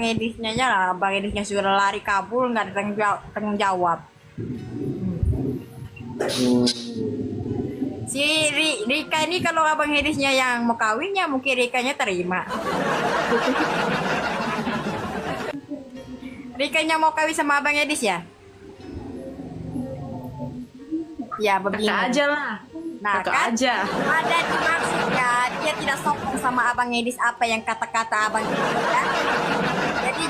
Edisnya ya lah, Bang Edisnya sudah lari kabur, nggak ada tanggung jawab. Si Rika ini kalau Abang Edisnya yang mau kawinnya, mungkin Rikanya terima. Rikanya mau kawin sama Abang Edis ya? Ya begini. Kakak aja lah. Nah, Kakak kan aja. ada di maksudnya dia tidak sopan sama Abang Edis apa yang kata-kata Abang Edis ya. Jadi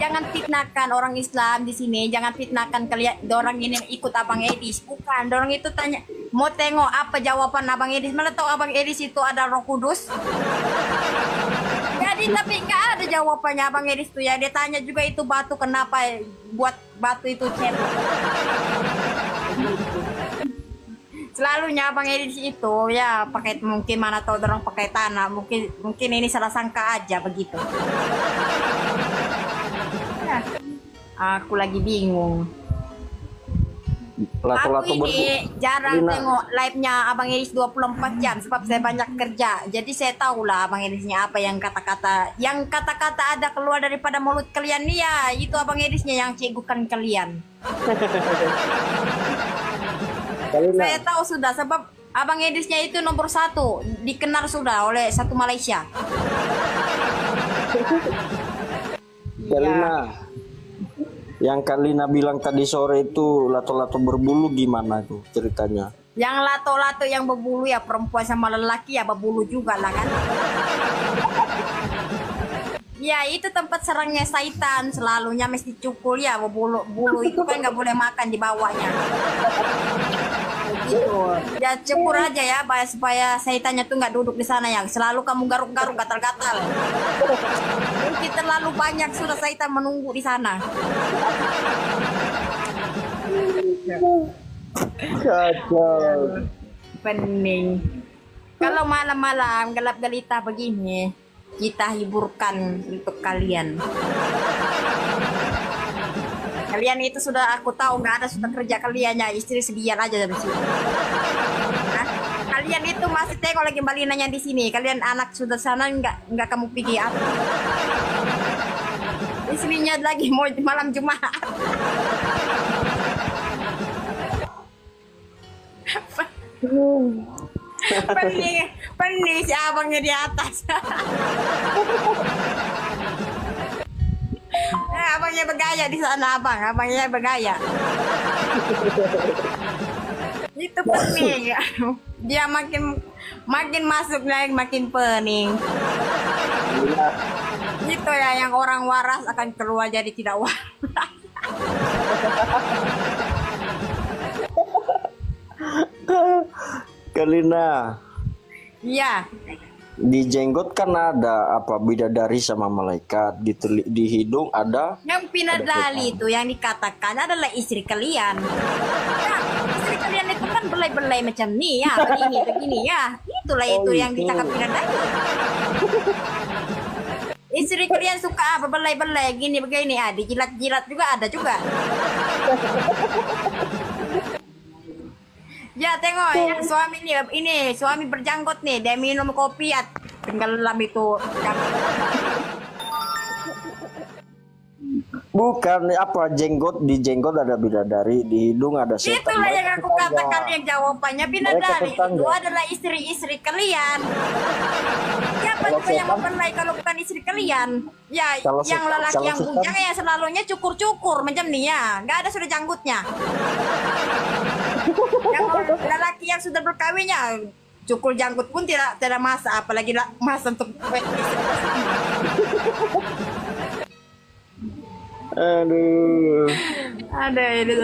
jangan fitnahkan orang Islam di sini, jangan fitnahkan kalian orang ini ikut Abang Edis. Bukan, orang itu tanya mau tengok apa jawaban Abang Edis. Malah tahu Abang Edis itu ada Roh Kudus. Jadi tapi nggak ada jawabannya Abang Edis tuh ya. Dia tanya juga itu batu kenapa buat batu itu cebok. Selalunya Abang Edis itu ya pakai mungkin mana tahu dorong pakai tanah, mungkin ini salah sangka aja begitu. Ya, aku lagi bingung. Aku ini jarang tengok live-nya Abang Edis 24 jam sebab saya banyak kerja. Jadi saya tahu lah Abang Edisnya apa yang kata-kata ada keluar daripada mulut kalian nih ya. Itu Abang Edisnya yang cegukan kalian. Saya tahu sudah sebab Abang Edisnya itu nomor 1 dikenal sudah oleh satu Malaysia. Kalina, yang Kalina bilang tadi sore itu lato-lato berbulu gimana tuh ceritanya? Yang lato-lato yang berbulu ya perempuan sama lelaki ya berbulu juga lah kan. Ya itu tempat sarangnya syaitan, selalunya mesti cukul ya bulu itu kan nggak boleh makan di bawahnya. Gitu. Ya cukur aja ya supaya syaitannya tuh nggak duduk di sana ya. Selalu kamu garuk-garuk gatal-gatal. Mungkin terlalu banyak sudah syaitan menunggu di sana. Kacau. Pening. Kalau malam-malam gelap gelita begini, kita hiburkan untuk kalian. Kalian itu sudah aku tahu nggak ada sudah kerja kalian ya, istri sedia aja dari sini. Nah, kalian itu masih tengok lagi balinanya di sini. Kalian anak sudah sana nggak kamu pergi apa? Istrinya lagi mau malam Jumat. Pening si abangnya di atas. Abangnya bergaya di sana abangnya bergaya. Itu pening. Dia makin masuk lagi makin pening. Itu ya yang orang waras akan keluar jadi tidak waras. Kalina. Iya. Di jenggot kan ada apa bidadari sama malaikat, di hidung ada. Yang pinadali itu yang dikatakan adalah istri kalian. Nah, istri kalian itu kan belai-belai macam nih ya, begini ya. Itulah itu yang dicakap pinadali. Istri kalian suka apa belai-belai gini begini ya, dijilat-jilat juga ada juga. Ya tengok ya suami ini suami berjanggot nih, dia minum kopi ya tenggelam itu. Bukan apa di jenggot ada bidadari, di hidung ada setan. Itulah yang aku katakan yang jawabannya bidadari itu adalah istri-istri kalian. Siapa juga yang membelai kalau bukan istri kalian? Ya yang lelaki yang bujang ya selalunya cukur-cukur macam nih ya, nggak ada sudah janggutnya. Yang lelaki yang sudah berkawinnya cukur janggut pun tidak masa, apalagi masa untuk aduh. Ada ini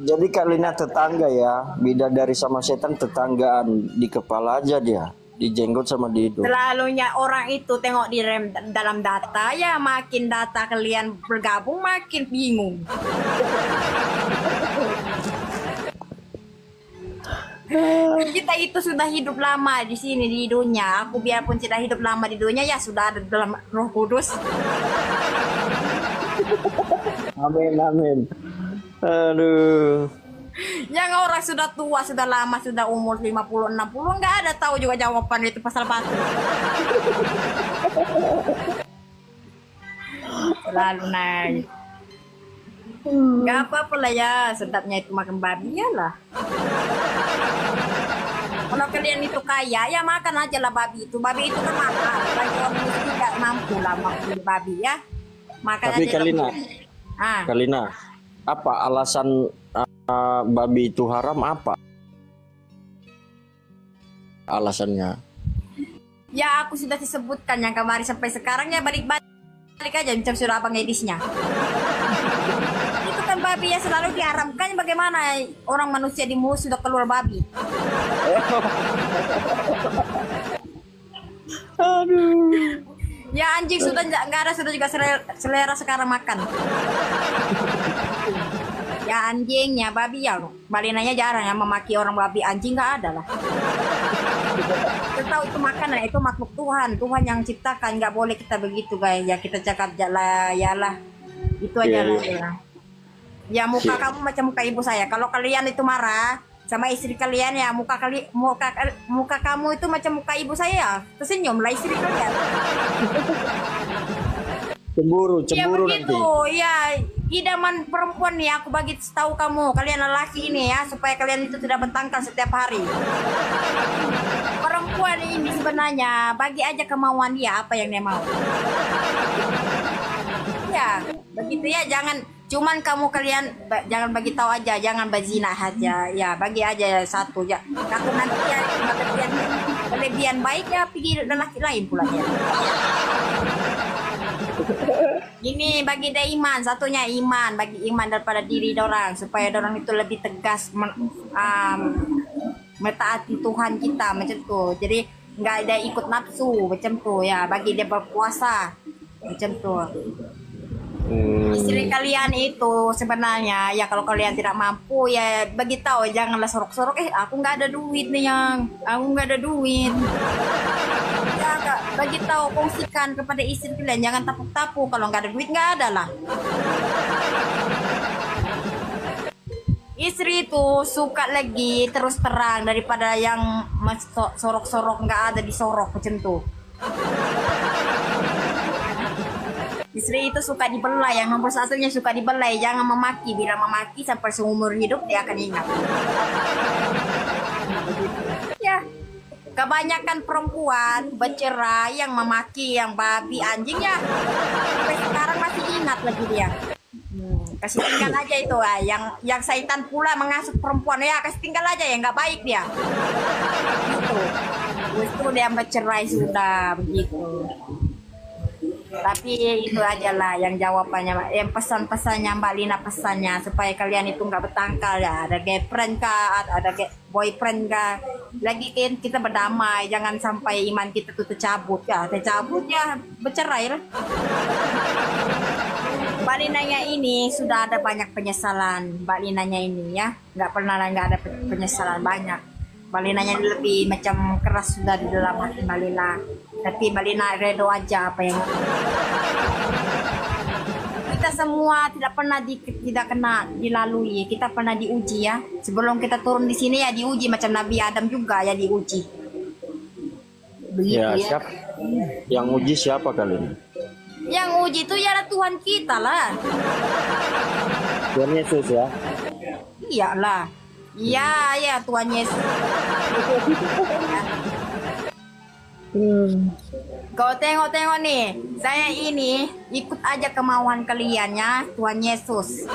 Jadi Kalina tetangga ya, bidadari sama setan tetanggaan, di kepala aja dia, di jenggot sama di hidung. Selalunya orang itu tengok di dalam data ya, makin data kalian bergabung makin bingung. Kita itu sudah hidup lama di sini di dunia. Aku biarpun tidak hidup lama di dunia ya sudah ada dalam Roh Kudus. Amin amin. Aduh. Yang orang sudah tua, sudah lama, sudah umur 50 60 nggak ada tahu juga jawaban itu pasal batu. Selalu naik. Gak apa-apa lah ya, sedapnya itu makan babi ya lah. Kalau kalian itu kaya, ya makan aja lah babi itu. Babi itu kan mahal. Bagi orang miskin nggak mampu lah makan babi ya. Makan Tapi aja Kalina, Ah, Kalina, apa alasan babi itu haram apa? Alasannya? ya aku sudah disebutkan yang kemarin sampai sekarang ya balik aja macam sudah abang edisnya. Itu kan babi ya selalu diharamkan. Bagaimana orang manusia di mulut sudah keluar babi? Aduh. Ya anjing sudah nggak ada, sudah juga selera sekarang makan. Ya anjing ya babi ya, balinanya jarang ya memaki orang babi, anjing nggak ada lah. Kita tahu itu makanan, itu makhluk Tuhan, Tuhan yang ciptakan, nggak boleh kita begitu guys. Ya kita cakap lah, ya lah, itu aja lah. Ya. Ya muka kamu macam muka ibu saya. Kalau kalian itu marah sama istri kalian ya muka kamu itu macam muka ibu saya. Tersenyum lah istri kalian. Cemburu Ya nanti. begitu, ya idaman perempuan nih aku bagi tahu kamu, kalian lelaki ini ya, supaya kalian itu tidak bertengkar setiap hari. Perempuan ini sebenarnya bagi aja kemauan dia apa yang dia mau. Ya begitu ya, jangan cuman kalian jangan bagi tahu aja, jangan berzina aja ya, bagi aja satu ya. Aku nanti ya kelebihan baik ya pergi lelaki lain pula ya. Ini bagi dia iman, satunya iman, bagi iman daripada diri dorang supaya dorang itu lebih tegas mentaati Tuhan kita macam tu. Jadi nggak ada ikut nafsu macam tu ya, bagi dia berpuasa macam tu. Istri kalian itu sebenarnya ya kalau kalian tidak mampu ya bagi tahu, janganlah sorok-sorok aku nggak ada duit nih, yang aku nggak ada duit. Ya Kak, bagi tahu, kongsikan kepada istri kalian, jangan tapuk-tapuk. Kalau nggak ada duit nggak ada lah. Istri itu suka lagi terus terang daripada yang sorok-sorok nggak ada disorok macam tuh. Istri itu suka dibelai, yang nomor satunya suka dibelai, jangan memaki. Bila memaki sampai seumur hidup dia akan ingat. Ya, kebanyakan perempuan bercerai yang memaki, yang babi, anjing ya. Sampai sekarang masih ingat lagi dia. Kasih tinggal aja itu yang syaitan pula mengasuh perempuan ya, kasih tinggal aja ya, nggak baik dia. Gitu. Itu dia bercerai sudah begitu. Tapi itu aja lah yang jawabannya, yang pesan-pesannya Mbak Lina, pesannya supaya kalian itu nggak bertengkar ya, ada girlfriend kah, ada boyfriend kah, lagi kita berdamai, jangan sampai iman kita tuh tercabut ya, bercerai lah. Mbak Linanya ini sudah ada banyak penyesalan, Mbak Linanya ini ya, nggak pernah nggak ada penyesalan banyak. Mbak Linanya lebih macam keras sudah di dalam hati Mbak Lina. Tapi Mbak Lina redo aja apa yang kita semua tidak pernah tidak kena dilalui, kita pernah diuji ya. Sebelum kita turun di sini ya diuji, macam Nabi Adam juga ya diuji. Begitu ya. Siapa? Yang uji siapa kalian? Yang uji itu ya Tuhan kita lah. Tuhan Yesus ya. Iyalah. Iya ya Tuhan Yesus. Kau tengok nih, saya ini ikut aja kemauan kalian ya, Tuhan Yesus.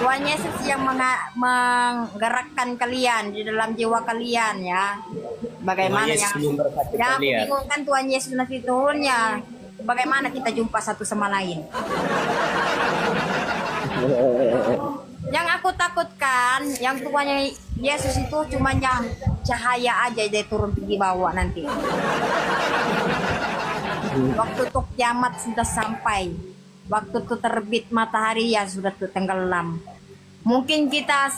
Tuhan Yesus yang menggerakkan kalian di dalam jiwa kalian ya. Bagaimana yang bingung kan Tuhan Yesus nanti turunnya. Bagaimana kita jumpa satu sama lain. Yang aku takutkan, yang Tuhannya Yesus itu cuma yang cahaya aja dia turun di bawah nanti. Waktu tuh kiamat sudah sampai, waktu tuh terbit matahari ya sudah tuh tenggelam. Mungkin kita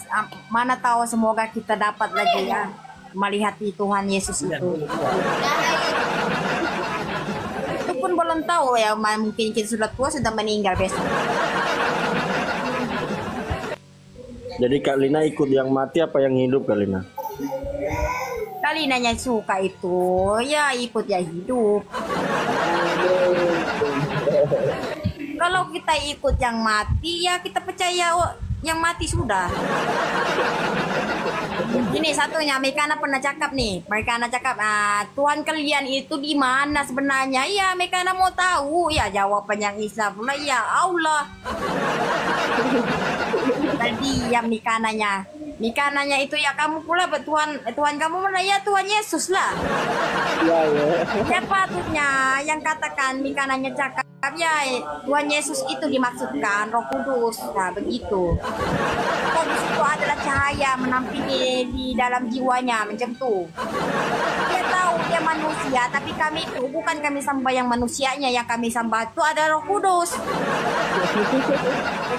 mana tahu, semoga kita dapat lagi ya melihat Tuhan Yesus itu. Itu pun belum tahu ya, mungkin kita sudah tua, sudah meninggal besok. Jadi Kak Lina ikut yang mati apa yang hidup Kak Lina? Kak Linanya suka itu, ya ikut ya hidup. kita ikut yang mati, ya kita percaya yang mati sudah. Ini satunya, Mekana pernah cakap nih. Mekana cakap, Tuhan kalian itu di mana sebenarnya? Iya, Mekana mau tahu. Ya, jawaban yang Islam pula, ya Allah. Tadi yang Mekananya. Mekananya itu ya kamu pula, Tuhan kamu mana? Ya Tuhan Yesus lah. Iya, ya. Ya patutnya yang katakan Mekananya cakap, ya Tuhan Yesus itu dimaksudkan Roh Kudus. Nah, begitu. Kudus itu adalah cahaya menampingi di dalam jiwanya, macam tu. Dia tahu dia manusia, tapi kami itu bukan kami sembah yang manusianya, yang kami sembah itu ada Roh Kudus.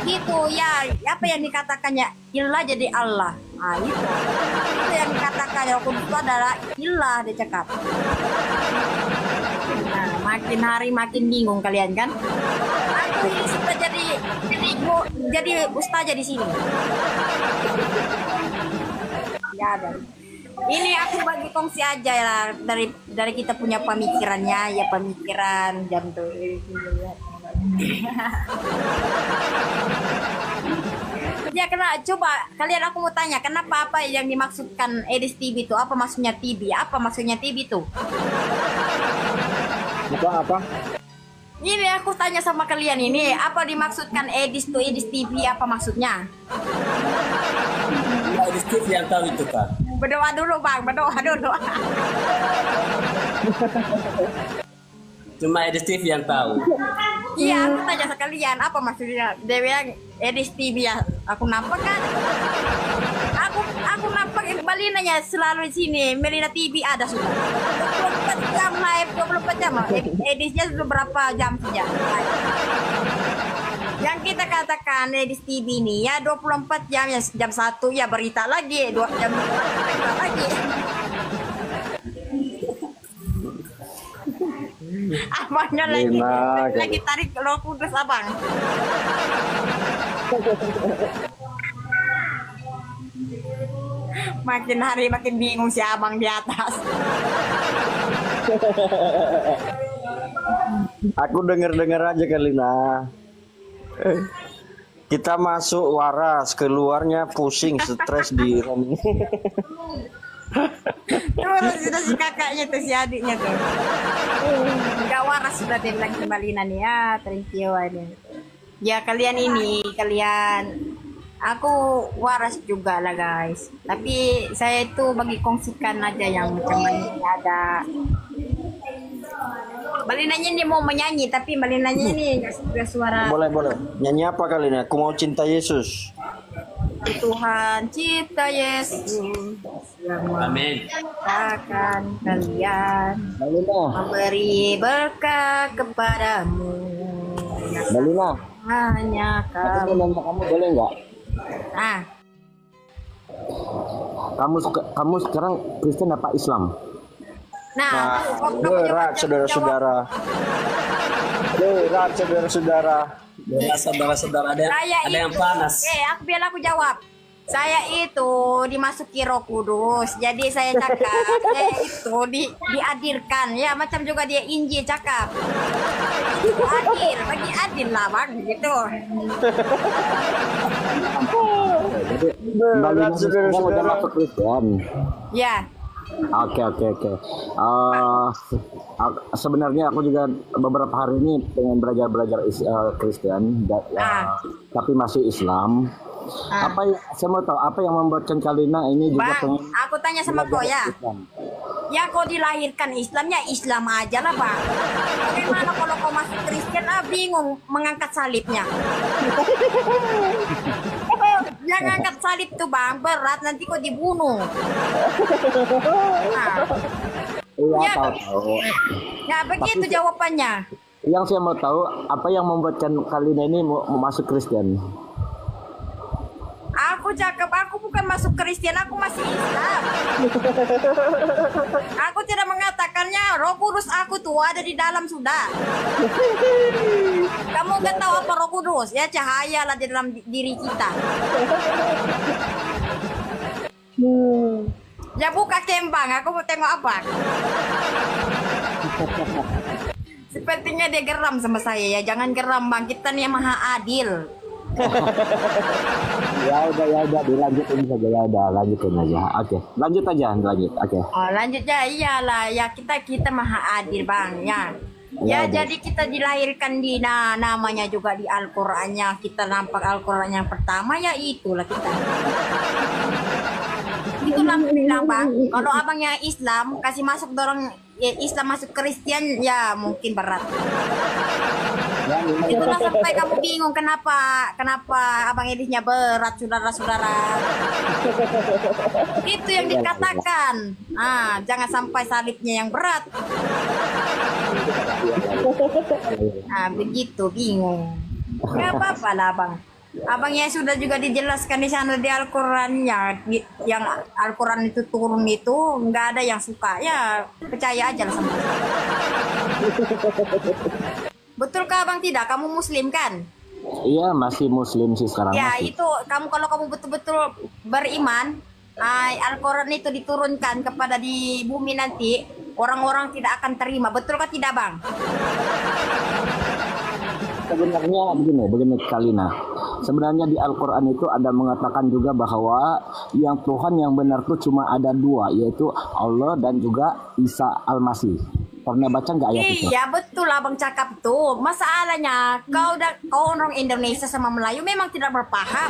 Begitu ya, apa yang dikatakannya ilah jadi Allah. Ah, itu yang dikatakan Roh Kudus itu adalah ilah, dia cakap. Nah, makin hari makin bingung kalian kan? Aku ini sudah jadi ustazah di sini. Ya, dan ini aku bagi kongsi aja lah dari kita punya pemikirannya, ya pemikiran jam tuh. Ya coba kalian, aku mau tanya, kenapa apa yang dimaksudkan Edis TV itu? Apa maksudnya TV? Apa maksudnya TV itu? Apa? Ini aku tanya sama kalian ini, apa dimaksudkan Edis TV? Apa maksudnya? Edis TV yang tahu itu Kak. Berdoa dulu Bang, berdoa dulu. Cuma Edis TV yang tahu. Iya, aku tanya sekalian, apa maksudnya? Dia bilang Edis TV ya. Aku nampak kan? Aku nampak Bali nanya selalu di sini. Melina TV ada sudah. 24 jam live, 24 jam. Edisnya sudah berapa jam saja? Yang kita katakan Edis TV ini ya 24 jam, ya jam 1 ya berita lagi, 2 jam berita lagi. Abangnya lagi tarik Roh Kudus abang. Makin hari makin bingung si abang di atas. Aku denger aja kali nah. Kita masuk waras, keluarnya pusing, stres di room. Sudah si kakaknya tuh, si adiknya tuh. Gak waras sudah dia bilang kembali nih ya, thank you ini. Ya kalian aku waras juga lah guys. Tapi saya itu bagi kongsikan aja yang macam ini ada. Balinanya ini mau menyanyi, tapi balinanya ini gak suara. Boleh. Nyanyi apa kali ini? Aku mau cinta Yesus. Tuhan cipta Yesus yang Amin. menciptakan kalian, memberi berkah kepadamu. Balina, Hanya aku kamu. nanya kamu boleh nggak? Kamu sekarang Kristen apa Islam? Nah, berat saudara-saudara. Saudara-saudara ada yang panas. Aku biar aku jawab. Saya itu dimasuki Roh Kudus. Jadi saya cakap, saya itu diadilkan. Ya macam juga dia Injil cakap. Itu adil, bagi adil lah bang, gitu. Berat saudara-saudara masuk Kristen. Ya. Oke. Sebenarnya aku juga beberapa hari ini pengen belajar Kristen, tapi masih Islam. Saya mau tahu apa yang membuatkan Kalina ini juga Bang, pengen. aku tanya sama kau ya. Islam. Ya kau dilahirkan Islamnya Islam aja lah bang. Bagaimana kalau kau masuk Kristen bingung mengangkat salibnya? Yang angkat salib tuh bang berat, nanti kau dibunuh. Iya, Ya. tahu. Ya begitu jawabannya. Yang saya mau tahu apa yang membuatkan Kalina ini mau masuk Kristen. Aku cakap aku bukan masuk Kristen, aku masih Islam. Aku tidak mengatakannya. Roh Kudus aku tuh ada di dalam sudah. Kamu nggak tahu apa Roh Kudus? Ya cahaya lah di dalam diri kita. Ya buka kembang, aku mau tengok apa. Pentingnya dia geram sama saya ya. Jangan geram bang. Kita nih yang maha adil. Ya udah dilanjutin saja ya udah lanjutin aja. Oke, lanjut aja lanjut. Oke. Oh lanjut ya, iyalah ya kita maha adil bang ya. Ya Ya, jadi kita dilahirkan di namanya juga di Al-Qur'annya, kita nampak Al-Qur'an yang pertama ya itulah kita. Itulah aku bilang bang, kalau abangnya Islam kasih masuk dorong ya, Islam masuk Kristen ya mungkin berat. Itulah sampai kamu bingung kenapa abang Edisnya berat saudara-saudara. Itu yang dikatakan. Jangan sampai salibnya yang berat. Begitu bingung. Gak apa-apa lah bang. Abangnya sudah juga dijelaskan di sana di Al-Qur'annya, yang Al-Qur'an itu turun itu nggak ada yang suka ya percaya aja lah sama. Betul kah bang tidak? Kamu Muslim kan? Iya masih Muslim sih sekarang. Ya masih. itu kalau kamu betul-betul beriman, Al-Qur'an itu diturunkan kepada di bumi nanti orang-orang tidak akan terima. Betul kah tidak bang? Sebenarnya begini Kalina. Sebenarnya di Al-Quran itu ada mengatakan juga bahwa yang Tuhan yang benar tuh cuma ada dua, yaitu Allah dan juga Isa Al-Masih. Pernah baca nggak ayat itu? Iya betul abang cakap tuh. Masalahnya kau orang Indonesia sama Melayu memang tidak berpaham.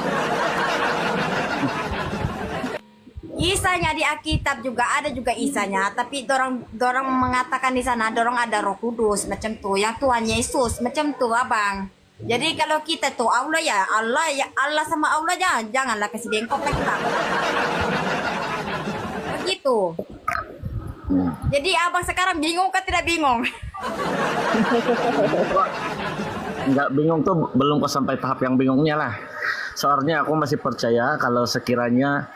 Isanya di Alkitab juga ada juga Isanya, tapi dorang mengatakan di sana dorang ada Roh Kudus macam tuh, yang Tuhan Yesus macam tuh abang. Jadi kalau kita tuh Allah ya Allah sama Allah janganlah kasih bengkok kita. Begitu. Jadi abang sekarang bingung kah tidak bingung? Nggak bingung tuh belum kok sampai tahap yang bingungnya lah. Soalnya aku masih percaya kalau sekiranya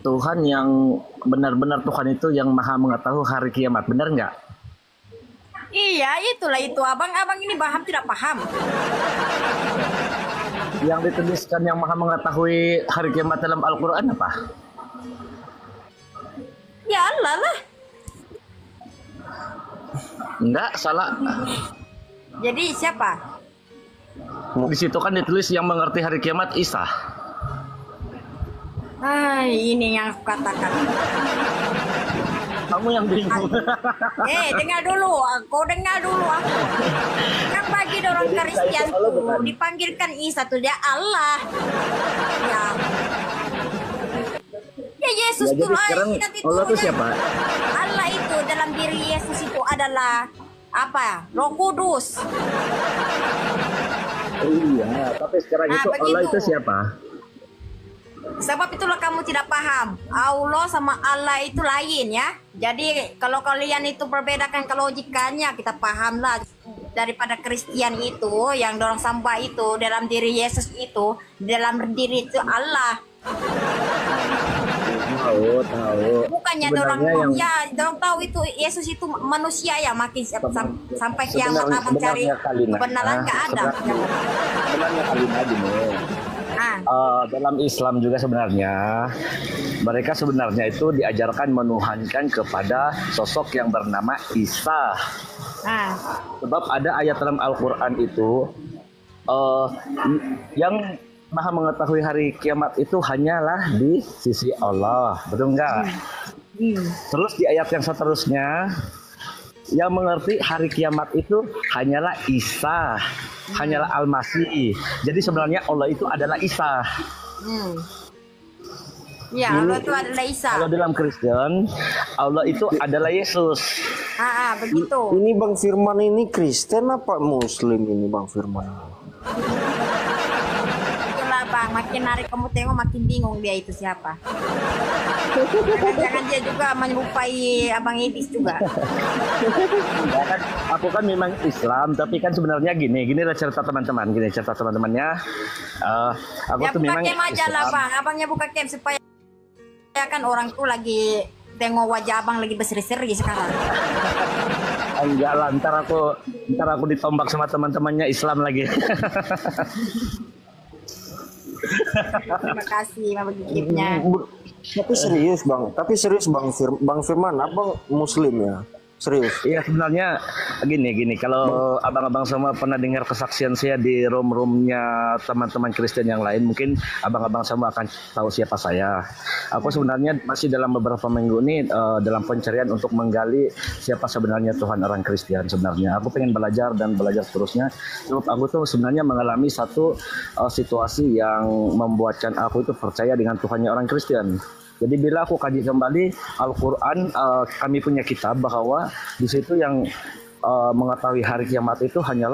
Tuhan yang benar-benar Tuhan itu yang maha mengetahui hari kiamat, benar nggak? Iya itulah itu abang ini paham tidak paham? Yang dituliskan yang maha mengetahui hari kiamat dalam Al-Quran apa? Ya Allah lah. Enggak, salah. Jadi siapa? Di situ kan ditulis yang mengerti hari kiamat Isa. Ini yang aku katakan. Kamu yang bingung. Dengar dulu, kau dengar dulu aku. Kan bagi orang Kristen tuh dipanggilkan Isa tuh dia Allah. Ya Yesus Ya, tuh jadi sekarang Allah tuh siapa? Allah itu dalam diri Yesus itu adalah apa? Roh Kudus. Iya, tapi sekarang itu begitu. Allah itu siapa? Sebab itulah kamu tidak paham. Allah sama Allah itu lain ya. Jadi kalau kalian itu perbedakan kelogikannya, kita pahamlah. Daripada Kristen itu yang dorong sembah itu dalam diri Yesus itu, dalam diri itu Allah. Tahu. Bukannya dorong dorong tahu itu Yesus itu manusia ya, makin sampai kiamat abang cari kebenaran nggak ada. Sebenarnya Kalina gini. Dalam Islam juga sebenarnya mereka sebenarnya itu diajarkan menuhankan kepada sosok yang bernama Isa. Sebab ada ayat dalam Al-Quran itu yang maha mengetahui hari kiamat itu hanyalah di sisi Allah, betul nggak? Terus di ayat yang seterusnya yang mengerti hari kiamat itu hanyalah Isa, hanyalah Al-Masih. Jadi sebenarnya Allah itu adalah Isa. Ya, Allah itu adalah Isa. Kalau dalam Kristen, Allah itu adalah Yesus. Begitu. Ini Bang Firman ini Kristen apa Muslim ini Bang Firman? Itulah Bang, makin hari kamu tengok makin bingung dia itu siapa. Jangan dia juga menyerupai Abang Edis juga. Ya kan, aku kan memang Islam, tapi kan sebenarnya gini lah cerita teman-temannya. Aku Ya tuh buka memang cam aja lah Bang, abangnya buka cam supaya kan orang tuh lagi tengok wajah abang lagi berseri-seri sekarang. Enggak lah, ntar aku ditombak sama teman-temannya Islam lagi. Terima kasih bagi giftnya. Tapi serius Bang Bang Firman, abang Muslim ya? Serius. Iya sebenarnya gini kalau abang-abang semua pernah dengar kesaksian saya di room-roomnya teman-teman Kristen yang lain, mungkin abang-abang semua akan tahu siapa saya. Aku sebenarnya masih dalam beberapa minggu ini dalam pencarian untuk menggali siapa sebenarnya Tuhan orang Kristen sebenarnya. Aku pengen belajar dan belajar seterusnya. Sebab aku tuh sebenarnya mengalami satu situasi yang membuatkan aku itu percaya dengan Tuhannya orang Kristen. Jadi bila aku kaji kembali Al-Quran, kami punya kitab bahwa di situ yang mengetahui hari kiamat itu hanya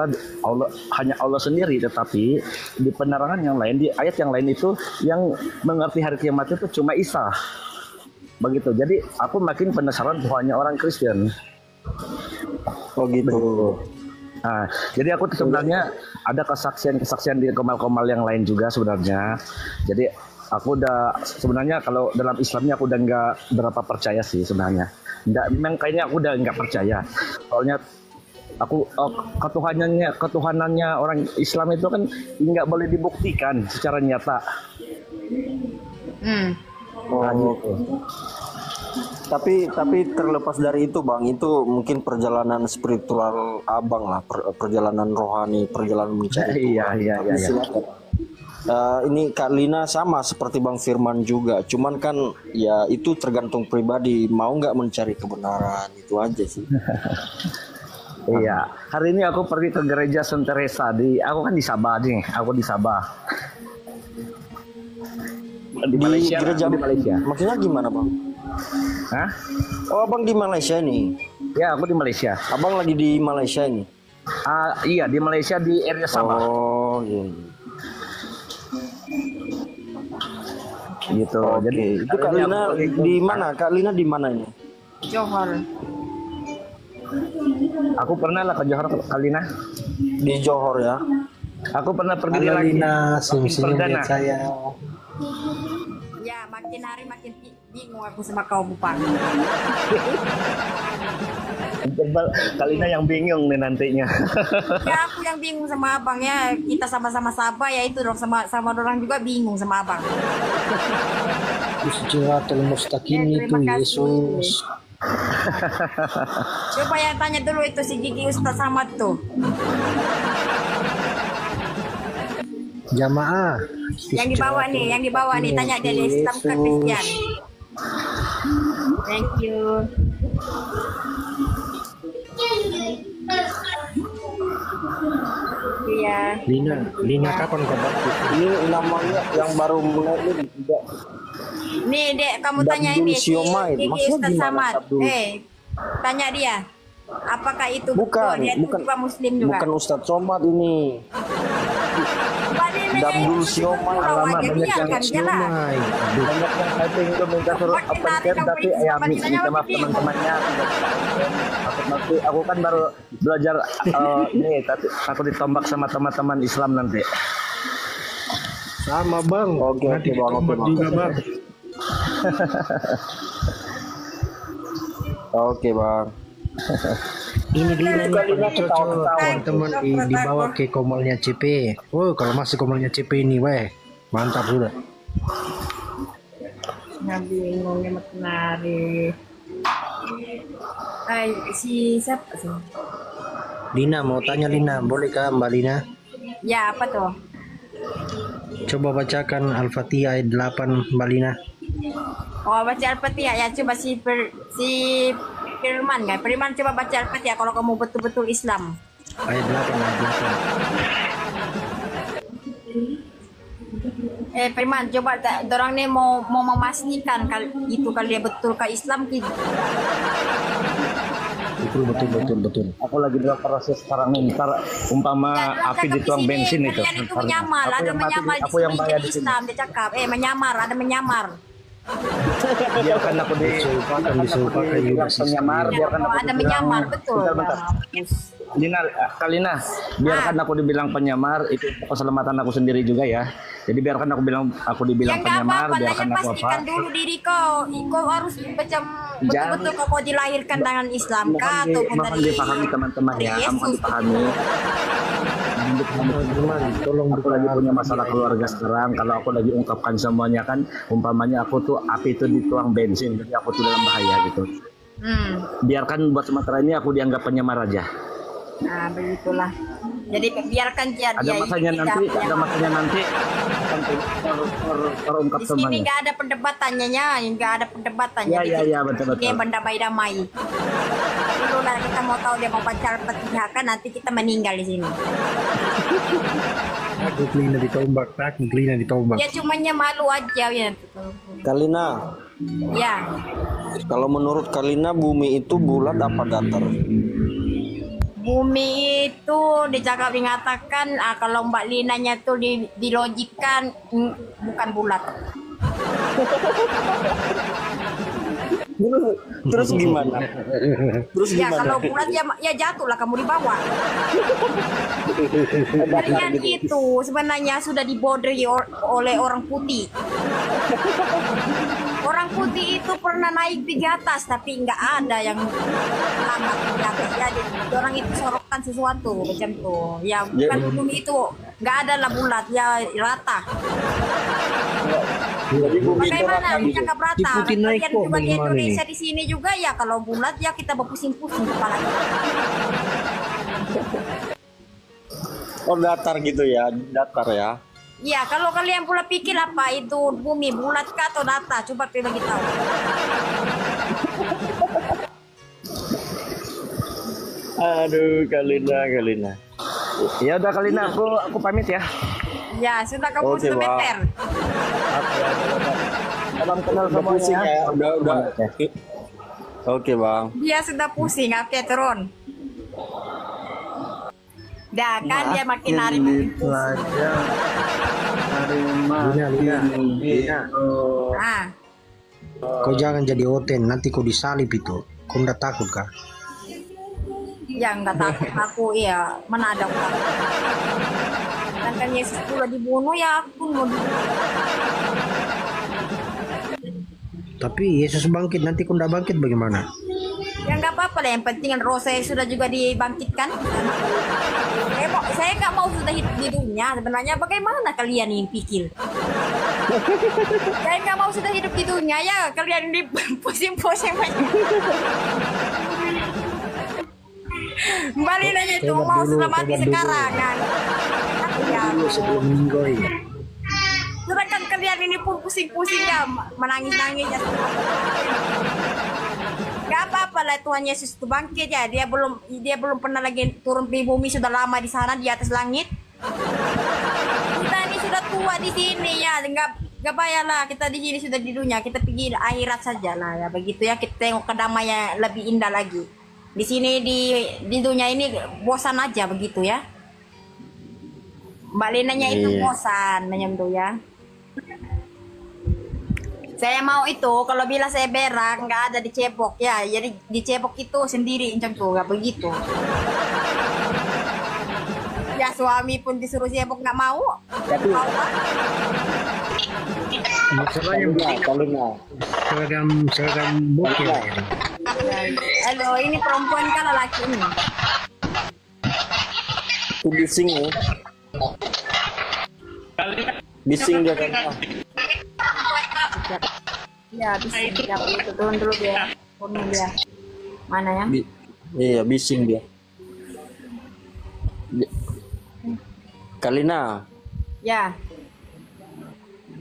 Allah sendiri, tetapi di penerangan yang lain, di ayat yang lain itu yang mengerti hari kiamat itu cuma Isa. Begitu. Jadi aku makin penasaran Tuhannya orang Kristen. Oh gitu. Nah, jadi aku tuh sebenarnya ada kesaksian di komal-komal yang lain juga sebenarnya. Jadi aku udah sebenarnya kalau dalam Islamnya aku udah nggak berapa percaya sih sebenarnya. Memang kayaknya aku udah nggak percaya. Soalnya aku ketuhanannya orang Islam itu kan nggak boleh dibuktikan secara nyata. Nah, gitu. Tapi terlepas dari itu Bang, itu mungkin perjalanan spiritual Abang lah, perjalanan rohani, perjalanan mencari Tuhan. Iya. Ini Kak Lina sama seperti Bang Firman juga, cuman kan ya itu tergantung pribadi, mau nggak mencari kebenaran, itu aja sih. Iya, hari ini aku pergi ke gereja Saint Teresa aku kan di Sabah nih, aku di Sabah. Di Malaysia, gereja di Malaysia. Maksudnya gimana Bang? Hah? Oh Abang di Malaysia nih? Ya, aku di Malaysia. Abang lagi di Malaysia ini? Iya, di Malaysia di area Sabah. Oh iya. Gitu. Oke. Jadi Itu Kak Lina di mana? Kak Lina di mana ini? Johor. aku pernah lah ke Johor Kalina. Di Johor ya. Aku pernah pergi Halo lagi. Lina, senyum-senyum Perdana. lihat saya. Ya, makin hari makin bingung aku sama kau Bupang. Kalina yang bingung nih nantinya. Ya, aku yang bingung sama abang ya. Kita sama-sama Sabah ya, itu dong sama orang juga bingung sama abang. Siratul mustaqim Ya, itu terima kasih. Yesus. Coba yang tanya dulu itu si Gigi Ustaz Samad tuh. Jamaah. Yang dibawa nih, tanya dia di Islam ke Kristen. Thank you. Iya. Lina kapan kau baptis? Ini namanya yang baru mulai ini tidak. Nih, Dek, kamu Dabdul tanya ini si Siomay. Gigi Maksudnya Ustaz gimana, Samad. Dabdul? Tanya dia. Apakah itu Bukan, betul? Dia itu bukan. juga Muslim juga. Bukan Ustadz Somad ini. Dabdul Siomay. Alamak, banyak yang Siomay. Banyak yang typing itu minta suruh Makin open hari cam, kamu tapi isi ya sama minta ditanya maaf lagi. teman-temannya. Aku kan baru belajar ini, tapi aku ditombak sama teman-teman Islam nanti. Sama Bang. Oke, Nanti oke, Bang, ditombak oke, juga Bang. Oke Bang. Ini Lina nih Lina paling cocok teman-teman dibawa ke komalnya CP. Oh kalau masih komalnya CP ini weh mantap sudah. Nggak bingung ya makin hari. Si siapa sih? Lina mau tanya Lina, bolehkah Mbak Lina? Ya, apa tuh? Coba bacakan Al-Fatihah ayat 8 Mbak Lina. Oh, baca Al-Fatihah ya. Coba si Firman kan. Firman coba baca Al-Fatihah kalau kamu betul-betul Islam. Ayat 8 ayat 8. Firman coba dorang nih mau memastikan itu kali dia betul ke Islam gitu. Betul. Aku lagi dalam proses sekarang nih, ntar umpama api dituang bensin itu. Kalian itu menyamar, ada menyamar di aku yang sini bayar jadi di sini. Islam dia cakap. Menyamar, ada menyamar. Biarkan aku Disumpahkan juga penyamar, biarkan aku Ada menyamar betul. Bentar. Kalina, biarkan aku dibilang penyamar, itu keselamatan aku sendiri juga ya. Jadi biarkan aku dibilang Ya nggak penyamar, apa-apa, biarkan tanya aku pastikan apa. dulu diri kau. Kau harus macam betul-betul kau dilahirkan dengan Islam kah ataupun Mohon dari dipahami teman-teman ya, mohon Yesus. dipahami. Tolong Aku lagi punya masalah keluarga sekarang. Kalau aku lagi ungkapkan semuanya kan, umpamanya aku tuh api itu dituang bensin, jadi aku tuh dalam bahaya gitu. Biarkan buat sementara ini aku dianggap penyamar aja. Nah, begitulah. Jadi biarkan dia Ada masanya nanti, akan terungkap di sini semuanya. nggak ada perdebatannya, nggak ada perdebatannya. Ya, betul. Dia berdamai-damai. Dulu lah kita mau tahu dia mau pacar petihakan, nanti kita meninggal di sini. Aku kelina ditombak. Ya cumanya malu aja ya. Kalina, Ya, kalau menurut Kalina bumi itu bulat apa datar? bumi itu dikatakan kalau Mbak Linanya tuh dilogikkan bukan bulat. Terus gimana? Ya kalau bulat ya jatuhlah kamu di bawah. Kalian itu sebenarnya sudah diboderi oleh orang putih. Orang putih itu pernah naik di atas tapi nggak ada yang selamat di atas. Jadi orang itu sorokkan sesuatu macam tuh. Ya bukan bumi itu nggak ada lah bulat ya rata. Jadi bumi itu Bagaimana rata gitu. cakap rata? Diputin naik Kalian kok, juga di bagaimana Indonesia di sini juga ya kalau bulat ya kita berpusing-pusing kepala. Oh datar gitu ya, datar ya. Ya kalau kalian pula pikir apa itu bumi bulat kah atau datar? Coba pilih bagi tahu. Aduh, Kalina. Ya udah Kalina, aku pamit ya. Ya sudah kamu Oke, sudah Bang. meter. Salam kenal Udah pusing semuanya. ya, udah. Oke bang. Dia sudah pusing, oke turun. Dah kan dia makin hari makin pusing. Lina. Ah, Kau jangan jadi oten, nanti kau disalib itu. Kau nggak takut kah? ya nggak takut aku iya mana ada orang. Sedangkan Yesus pula dibunuh ya aku mau dibunuh. Tapi Yesus bangkit, nanti kau nggak bangkit bagaimana? Ya nggak apa-apa lah, yang penting kan roh saya sudah juga dibangkitkan. Saya nggak mau sudah hidup di dunia. Sebenarnya bagaimana kalian ini pikir? Saya nggak mau sudah hidup di dunia ya kalian ini pusing-pusing banyak. Balik aja itu Tobat mau dulu, sudah mati tobat dulu. sekarang kan. Ya, Dulu sebelum meninggoy. sedangkan kalian ini pun pusing-pusing ya menangis-nangis ya. Gak apa-apa lah Tuhan Yesus itu bangkit ya. Dia belum pernah lagi turun di bumi, sudah lama di sana di atas langit. Kita ini sudah tua di sini ya. Gak payahlah kita di sini sudah di dunia. Kita pergi akhirat saja lah ya begitu ya. Kita tengok kedamaian lebih indah lagi. Di sini di dunia ini bosan aja begitu ya. Mbak Linanya itu bosan menyentuh ya. Saya mau itu kalau bila saya berak nggak ada dicebok ya, jadi dicebok itu sendiri macam tuh nggak begitu. Ya suami pun disuruh cebok nggak mau. Mau kan? Masalahnya Kalina. seragam bokeh. Halo, ini perempuan kan laki ini. Itu bising ya. Bising dia kan. Ya bisa tidak itu turun dulu dia, turun dia. Mana ya? Iya bising dia. Kalina. Ya,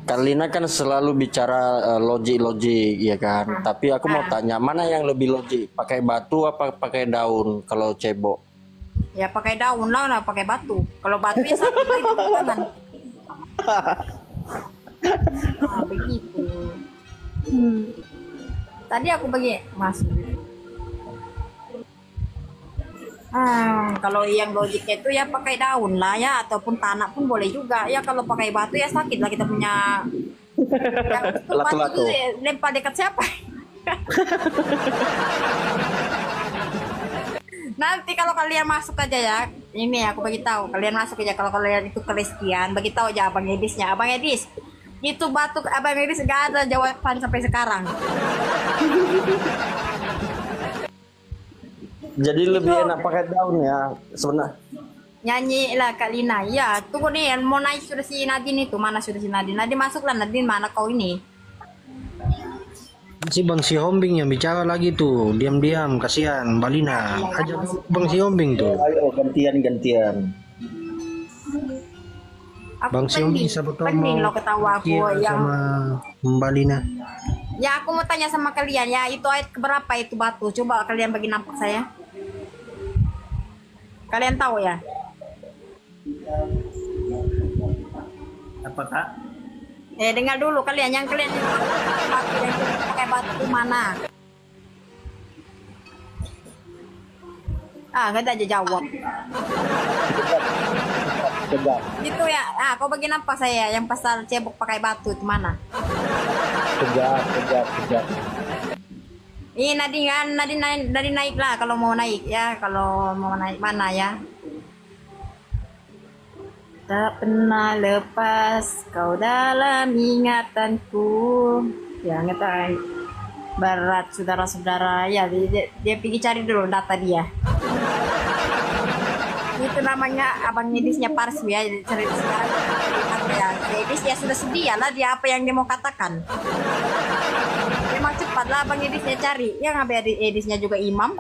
Kalina kan selalu bicara logik ya kan. Tapi aku mau tanya, mana yang lebih logik? Pakai batu apa pakai daun kalau cebok? ya pakai daun lah, pakai batu. Kalau batu ya sakit lagi di tangan. Nah, begitu. Tadi aku bagi masuk. Kalau yang logiknya itu ya pakai daun lah ya, ataupun tanah pun boleh juga. Ya kalau pakai batu ya sakit lah kita punya. Yang itu batu Latu-latu. itu lempar dekat siapa? Nanti kalau kalian masuk aja ya, ini aku bagi tahu. Kalian masuk aja kalau kalian itu Kristen, bagi tahu aja Abang Edisnya. Abang Edis, itu batu Abang Edis gak ada jawaban sampai sekarang. Jadi lebih enak pakai daun ya sebenarnya. Nyanyi lah Kak Lina. Ya, tunggu nih, mau naik sudah si Nadine itu. Mana sudah si Nadine? Nadine masuklah, Nadine mana kau ini? Si Bang Si Hombing yang bicara lagi tuh, diam-diam, kasihan Balina. Ajak Bang Si Hombing tuh. Ayo gantian. Aku Bang Si Hombing siapa tahu pening mau lo ketawa aku kira yang sama Balina. ya aku mau tanya sama kalian ya, itu ayat keberapa itu batu? Coba kalian bagi nampak saya. Kalian tahu ya? Apakah? Dengar dulu kalian yang batu yang pakai batu mana? Nggak ada aja jawab. Gitu ya. Kau bagi nampak saya yang pasal cebok pakai batu itu mana? Kejap. Ini Nadi naik lah kalau mau naik ya, kalau mau naik mana ya? Tak pernah lepas kau dalam ingatanku. Ya ngetai berat saudara-saudara ya, dia pergi cari dulu data dia. Itu namanya abang Edisnya Parsu ya, cerita sekarang apa ya, Edis ya sudah sedia lah dia apa yang dia mau katakan. Memang cepat lah abang Edisnya cari, yang abang Edisnya juga imam.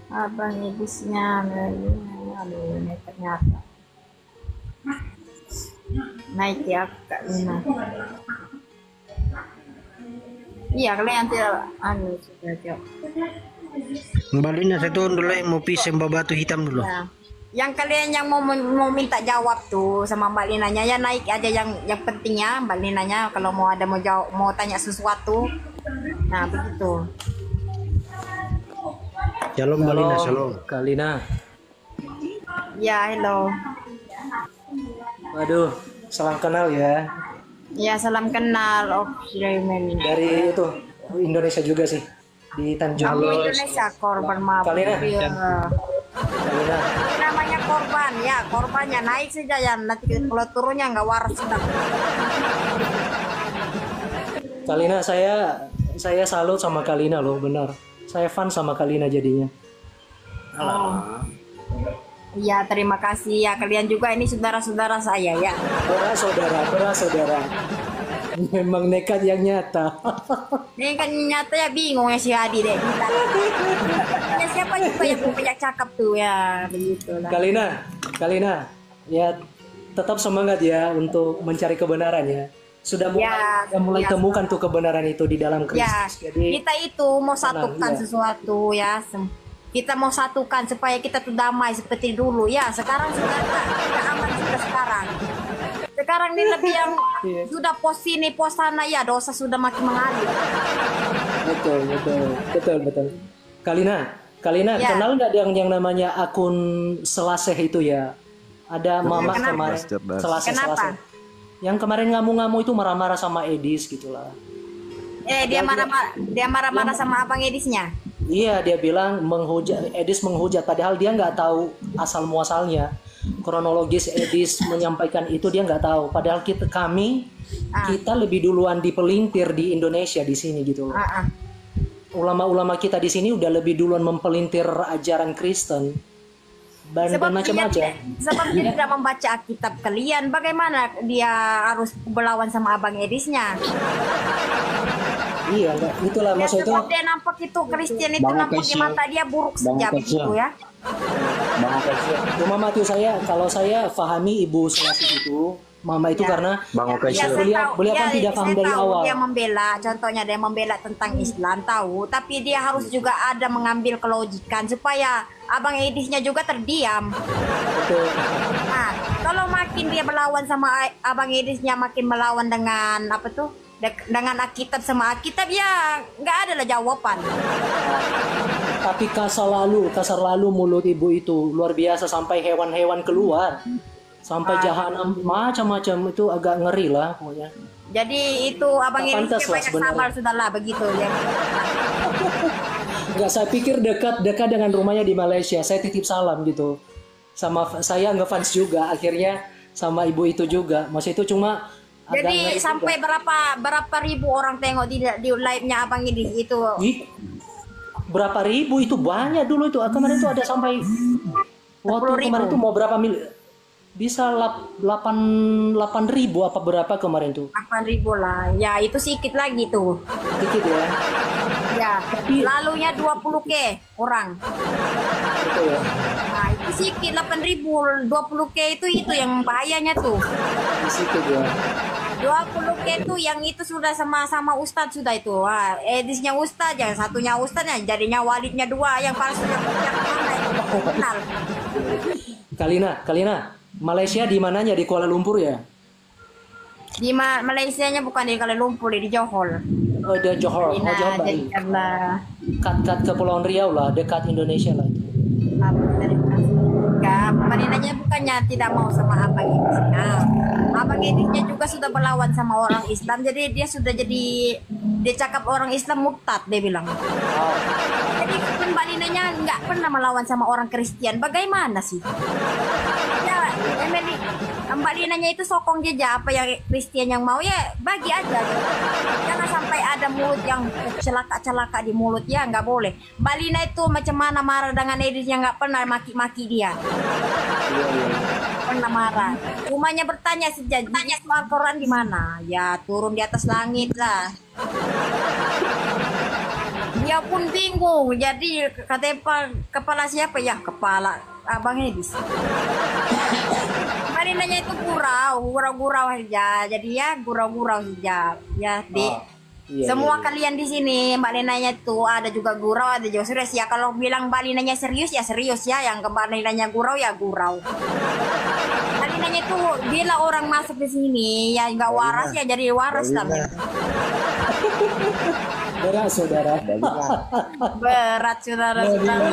Abang Edisnya, aduh ini ternyata naik ya Kak Lina. Iya kalian tidak sudah jawab. Balina saya turun dulu mau pisah Mbak Batu Hitam dulu. Ya. Yang kalian yang mau minta jawab tuh sama Mbak Linanya ya naik aja yang pentingnya Mbak Linanya kalau mau ada mau tanya sesuatu. Nah begitu. Shalom Balina, shalom. Kalina. Ya hello. Waduh, salam kenal ya. Ya salam kenal Sulaiman. Dari itu Indonesia juga sih di Tanjung. Aku Indonesia korban maaf. Kalina. Ya. Kalina. Namanya korban ya, korbannya naik saja ya, nanti kalau turunnya nggak waras sudah. Kalina, saya salut sama Kalina loh, benar. Saya fan sama Kalina jadinya. Iya terima kasih ya, kalian juga ini saudara-saudara saya ya. Saudara. Memang nekat yang nyata. Ini kan nyata ya, bingung ya si Adi deh. Ya, siapa juga yang punya cakap tuh ya, begitulah. Kalina, ya tetap semangat ya untuk mencari kebenaran ya. Sudah mulai temukan tuh kebenaran itu di dalam Kristus. Ya, Jadi kita itu mau satukan sesuatu ya. Kita mau satukan supaya kita tuh damai seperti dulu ya. Sekarang sudah kita aman sudah sekarang. Sekarang ini lebih yang sudah pos sini pos sana ya, dosa sudah makin mengalir. Betul. Kalina, Ya. kenal nggak yang namanya akun Selaseh itu ya? Ada mama Kenapa? kemarin Selaseh. Kenapa? Yang kemarin ngamu-ngamu itu marah-marah sama Edis gitulah. Dia marah-marah sama abang Edisnya. Iya, dia bilang Edis menghujat, padahal dia nggak tahu asal muasalnya. Kronologis Edis menyampaikan itu dia nggak tahu. Padahal kita lebih duluan dipelintir di Indonesia di sini gitu loh. Ulama-ulama kita di sini udah lebih duluan mempelintir ajaran Kristen dan macam-macam. Sebab dia tidak membaca Alkitab kalian. Bagaimana dia harus berlawan sama abang Edisnya? Iya, itulah Ya, maksud itu. sebab dia nampak itu Kristen itu nampak di mata dia buruk saja begitu ya. Cuma mati kalau saya pahami Ibu Selasih itu, Mama itu karena beliau kan tidak paham dari awal. Dia membela, contohnya dia membela tentang Islam tahu, tapi dia harus juga ada mengambil kelogikan supaya abang Edisnya juga terdiam. Betul. Nah, kalau makin dia berlawan sama abang Edisnya, makin melawan dengan apa tuh? Dengan Alkitab sama Alkitab ya nggak ada lah jawaban. Tapi kasar lalu mulut ibu itu luar biasa sampai hewan-hewan keluar, sampai jahanam macam-macam itu agak ngeri lah pokoknya. Jadi itu abang ini banyak sabar sudahlah begitu ya. Nggak, saya pikir dekat dengan rumahnya di Malaysia. Saya titip salam gitu. Sama saya ngefans juga akhirnya sama ibu itu juga. Maksud itu cuma Jadi ngeri sampai juga. berapa ribu orang tengok di live-nya Abang ini itu. Ih, berapa ribu itu banyak dulu itu. Kemarin itu ada sampai waktu 10.000. kemarin itu mau berapa mil? Bisa 8 ribu apa berapa kemarin tuh? 8.000 lah. Ya, itu sedikit lagi tuh. Dikit ya. Ya, Tapi- lalunya 20K orang. Gitu ya. Nah, itu sedikit 8.000, 20K itu yang bahayanya tuh. Di situ ya. 20K itu yang itu sudah sama-sama ustadz sudah itu. Wah, edisnya ustadz, yang satunya ustadznya, jadinya walidnya dua, yang palsunya yang mana itu kenal. Kalina, Malaysia di mananya, di Kuala Lumpur ya? Di Malaysianya bukan di Kuala Lumpur, di Johor. Oh, di Johor, Nah, Johor jadi Bali. karena Kat Kepulauan Riau lah, dekat Indonesia lah itu. Marinanya bukannya tidak mau sama Abang Edisnya. Abang Edisnya juga sudah berlawan sama orang Islam, jadi dia sudah jadi dia cakap orang Islam murtad, dia bilang. Jadi kan Mbak Linanya nggak pernah melawan sama orang Kristen. Bagaimana sih? Ya, Emily, Mbak Linanya itu sokong aja apa yang Kristen yang mau ya bagi aja. Jangan sampai ada mulut yang celaka-celaka di mulut ya nggak boleh. Mbak Lina itu macam mana marah dengan Edis yang nggak pernah maki-maki dia. Pernah marah. Cumanya bertanya sejadinya soal Quran di mana? Ya turun di atas langit lah. Dia pun bingung. Jadi kata kepala siapa ya? Kepala Abang Edis. Marinanya itu gurau saja. Jadi ya gurau saja. Ya di Iya, semua iya. kalian di sini Mbak Linanya itu ada juga gurau, ada juga serius ya. Kalau bilang Mbak Linanya serius ya serius ya. Yang Mbak Linanya gurau ya gurau. Mbak Linanya itu bila orang masuk di sini ya nggak waras ya jadi waras lah. Berat saudara. Berat saudara-saudara.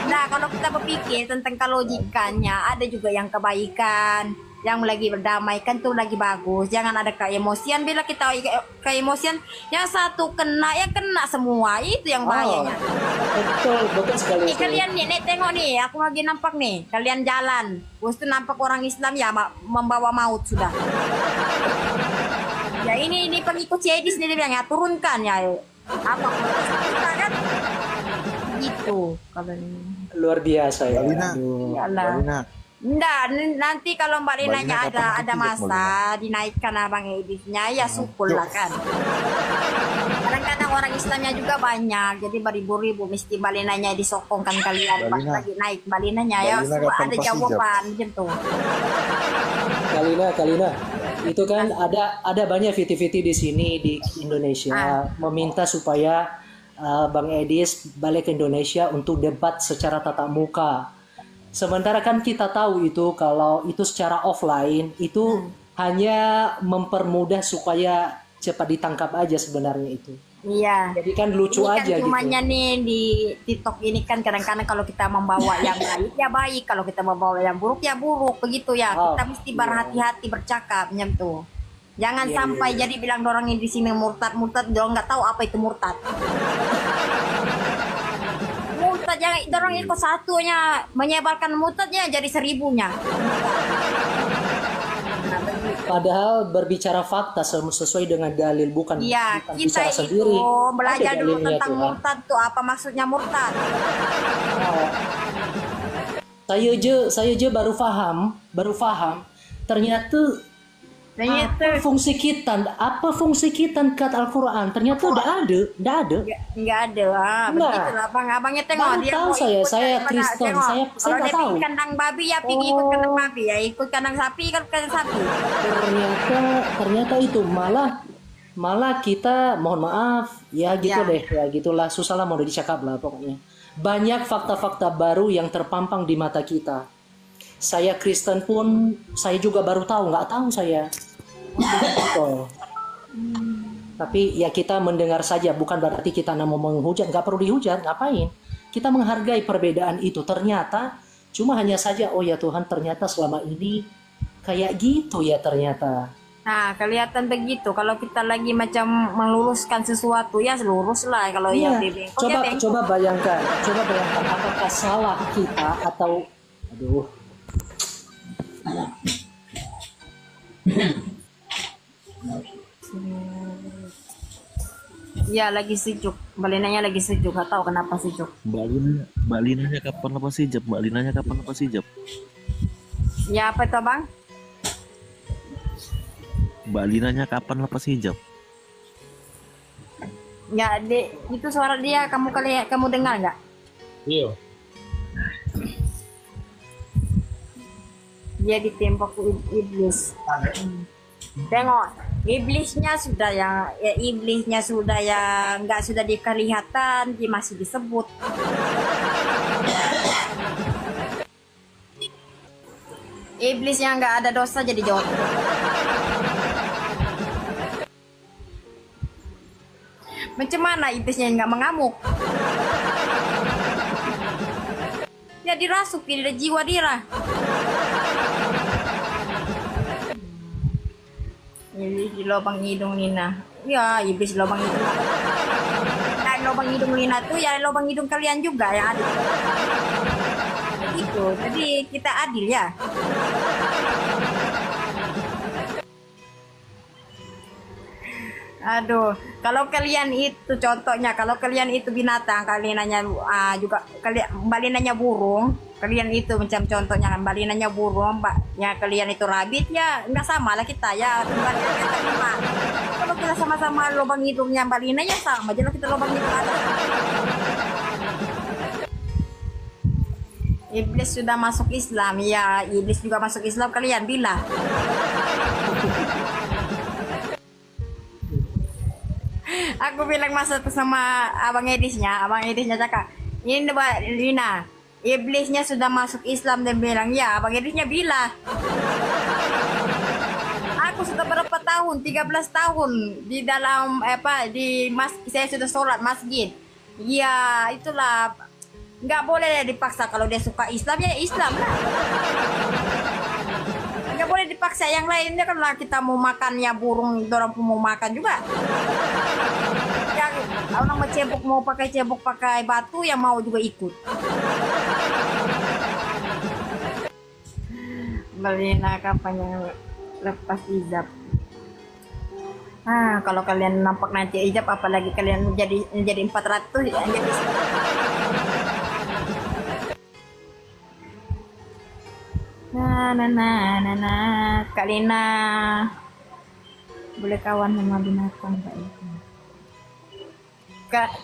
Nah, kalau kita berpikir tentang kelogikannya, ada juga yang kebaikan, yang lagi berdamaikan tuh lagi bagus. Jangan ada keemosian. Bila kita keemosian, yang satu kena ya kena semua. Itu yang bahayanya. Betul sekali. Nih kalian nih tengok nih, aku lagi nampak nih. Kalian jalan, terus tuh nampak orang Islam ya membawa maut sudah. Ya ini pengikut Edis nih dia bilang ya turunkan ya. Apa kita kan? Gitu kalau ini. Luar biasa ya. Balina, Yalah. Balina. Enggak, nanti kalau Mbak Linanya Balina kapan ada cuti, masa dinaikkan Abang Edisnya ya syukur lah kan. Kadang-kadang orang Islamnya juga banyak, jadi beribu-ribu mesti Mbak Linanya disokongkan kalian pas Balina. lagi naik Mbak Linanya ya Balina supaya kapan ada pas jawaban gitu. Kalina, itu kan ada banyak VT-VT di sini di Indonesia meminta supaya Bang Edis balik ke Indonesia untuk debat secara tatap muka. Sementara kan kita tahu itu kalau itu secara offline itu hanya mempermudah supaya cepat ditangkap aja sebenarnya itu. Iya. Jadi kan lucu Ini kan aja cumanya gitu. nih di TikTok ini kan kadang-kadang kalau kita membawa yang baik ya baik, kalau kita membawa yang buruk ya buruk begitu ya. Oh, Kita mesti berhati-hati bercakap nyam tuh. Jangan sampai jadi bilang dorang di sini murtad, dorang nggak tahu apa itu murtad. Murtad jangan dorang ikut satunya menyebarkan murtadnya jadi 1000-nya. Padahal berbicara fakta sesuai dengan dalil bukan Iya, bukan kita bicara itu sendiri. belajar Ada dulu dalilnya, tentang Tuhan. murtad tuh apa maksudnya murtad. Saya aja baru paham ternyata apa fungsi kita kat Al-Quran ternyata udah ada Nggak ada begitulah abangnya tengok Baru dia tahu mau saya ikut daripada- Kristen, tengok, saya kalau nggak dia tahu. pergi kandang babi ya pergi ikut kandang babi ya ikut kandang sapi ikut kandang sapi. ternyata itu malah kita mohon maaf ya gitu Ya. deh ya gitulah susah lah mau dicakap lah pokoknya banyak fakta-fakta baru yang terpampang di mata kita. Saya Kristen pun saya juga baru tahu, nggak tahu saya. Betul. Tapi ya kita mendengar saja, bukan berarti kita mau menghujat, nggak perlu dihujat, ngapain? Kita menghargai perbedaan itu. Ternyata cuma hanya saja, oh ya Tuhan ternyata selama ini kayak gitu ya ternyata. Nah kelihatan begitu kalau kita lagi macam meluruskan sesuatu ya lurus lah kalau Iya. yang dibengkok ya bengkok. Coba bayangkan apakah salah kita atau Ya lagi sejuk. Balinanya lagi sejuk. Gak tahu kenapa sejuk. Mbak Linanya kapan lepas hijab? Mbak Linanya kapan lepas hijab? Ya apa itu bang? Mbak Linanya kapan lepas hijab? Ya itu suara dia. Kamu dengar nggak? Iya. Dia ditembak iblis. Tengok, iblisnya sudah yang nggak sudah dikelihatan, dia masih disebut. Iblis yang nggak ada dosa jadi jawab. Macam mana iblisnya yang nggak mengamuk? Dia dirasuk, dia jiwa dia. Iblis di lubang hidung Nina. Ya, iblis di lubang hidung. Nah, lubang hidung Nina tuh ya lubang hidung kalian juga yang ada. Begitu. Jadi kita adil ya. Aduh, kalau kalian itu contohnya, kalau kalian itu binatang, kalian nanya juga kalian nanya burung, kalian itu macam contohnya kalian nanya burung, Mbak, ya kalian itu rabbit ya nggak sama lah kita ya. Kalau kita sama-sama lubang hidungnya Mbak ya sama, jadi kita lubang hidung ada. Iblis sudah masuk Islam, ya iblis juga masuk Islam kalian bilang. Aku bilang masa sama abang Edisnya cakap, ini Mbak Lina, iblisnya sudah masuk Islam, dan bilang ya abang Edisnya bilang. Aku sudah berapa tahun, 13 tahun di dalam saya sudah sholat masjid. Ya itulah, nggak boleh dipaksa, kalau dia suka Islam ya Islam lah. Nggak boleh dipaksa, yang lainnya kan lah kita mau makannya burung, orang pun mau makan juga. Yang orang mau pakai cebok pakai batu, yang mau juga ikut. Belina kapan yang lepas hijab? Kalau kalian nampak nanti hijab, apalagi kalian menjadi 400 ya, jadi Kak Lina boleh kawan sama binatang Kak itu.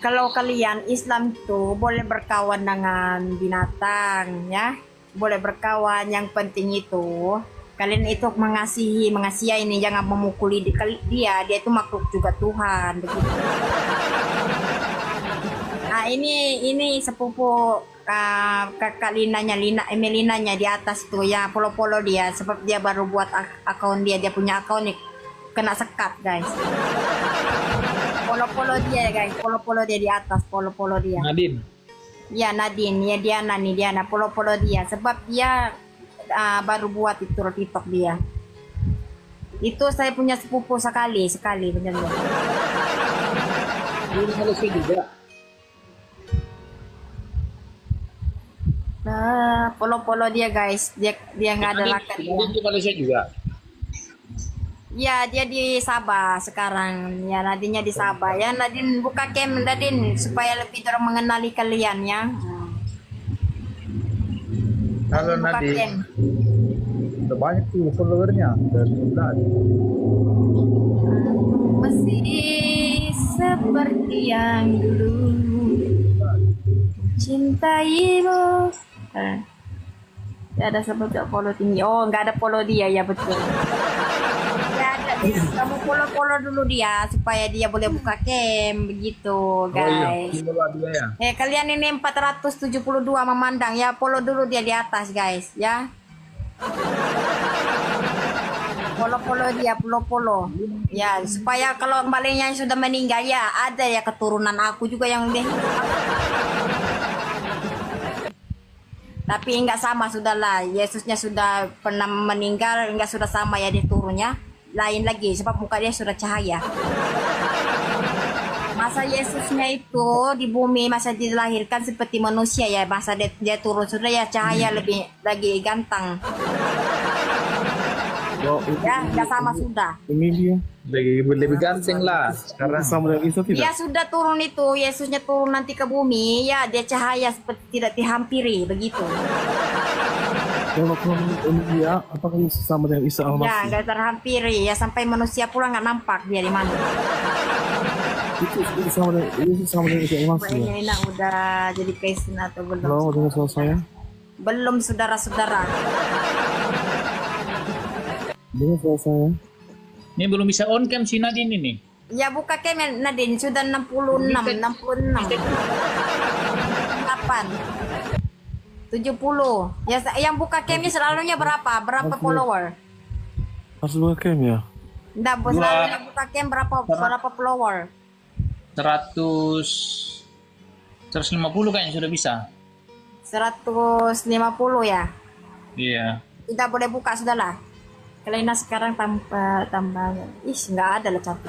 Kalau kalian Islam tuh boleh berkawan dengan binatang ya, boleh berkawan, yang penting itu kalian itu mengasihi ini, jangan memukuli dia itu makhluk juga Tuhan begitu. Nah ini sepupu kakak Emelinanya di atas tuh ya, polo dia, sebab dia baru buat akun dia punya akun nih kena sekat guys. Polo dia guys, polo dia di atas, polo dia. Nadine. Ya Nadine, ya Diana, polo dia, sebab dia baru buat itu TikTok dia. Itu saya punya sepupu sekali benar. Ini Malaysia juga. Polo dia guys, dia nggak ada lakat. Nadine di Malaysia juga. Ya dia di Sabah sekarang. Ya Nadine di Sabah. Ya Nadine buka cam Nadine supaya lebih orang mengenali kalian ya. Kalau Buka Nadine cam. udah banyak tuh followernya, udah 19. Masih seperti yang dulu cintaimu. Ada sebut polo tinggi. Oh nggak ada polo dia ya, betul. Kamu follow dulu dia supaya dia boleh buka cam begitu guys. Dia ya. Kalian ini 472 memandang ya, follow dulu dia di atas guys ya. Follow dia, follow ya, supaya kalau kembalinya sudah meninggal ya ada ya keturunan aku juga yang deh. Tapi enggak sama, sudahlah, Yesusnya sudah pernah meninggal, enggak sudah sama ya dia turunnya. Lain lagi sebab muka dia sudah cahaya. Masa Yesusnya itu di bumi, masa dilahirkan seperti manusia ya, masa dia turun sudah ya cahaya lebih lagi ganteng. Oh, Ya, nggak sama sudah. ini dia. Lebih ganteng lah sekarang. Sama dengan Isa Dia tidak? sudah turun itu, Yesusnya turun nanti ke bumi, ya dia cahaya seperti tidak dihampiri begitu. Kalau ini dia, apakah Yesus sama dengan Isa Ya, Al-Masih? nggak terhampiri, ya sampai manusia pula nggak nampak dia di mana. Itu sama dengan Yesus sama dengan Isa Al-Masih. Ya? Ini nak udah jadi Kristen atau belum? Halo, dengan suara saya. Belum saudara-saudara. Dengan suara saya. Ini belum bisa on cam si Nadine ini. Ya buka kemen Nadine sudah 66, 66. 8. 70. Ya yang buka camnya selalunya berapa? Berapa follower? Harus buka cam ya? Nggak, selalunya buka cam berapa follower? 150 kayaknya sudah bisa. 150 ya. Iya. Tidak boleh buka sudahlah. Kelena sekarang tambah nggak ada lah cantik.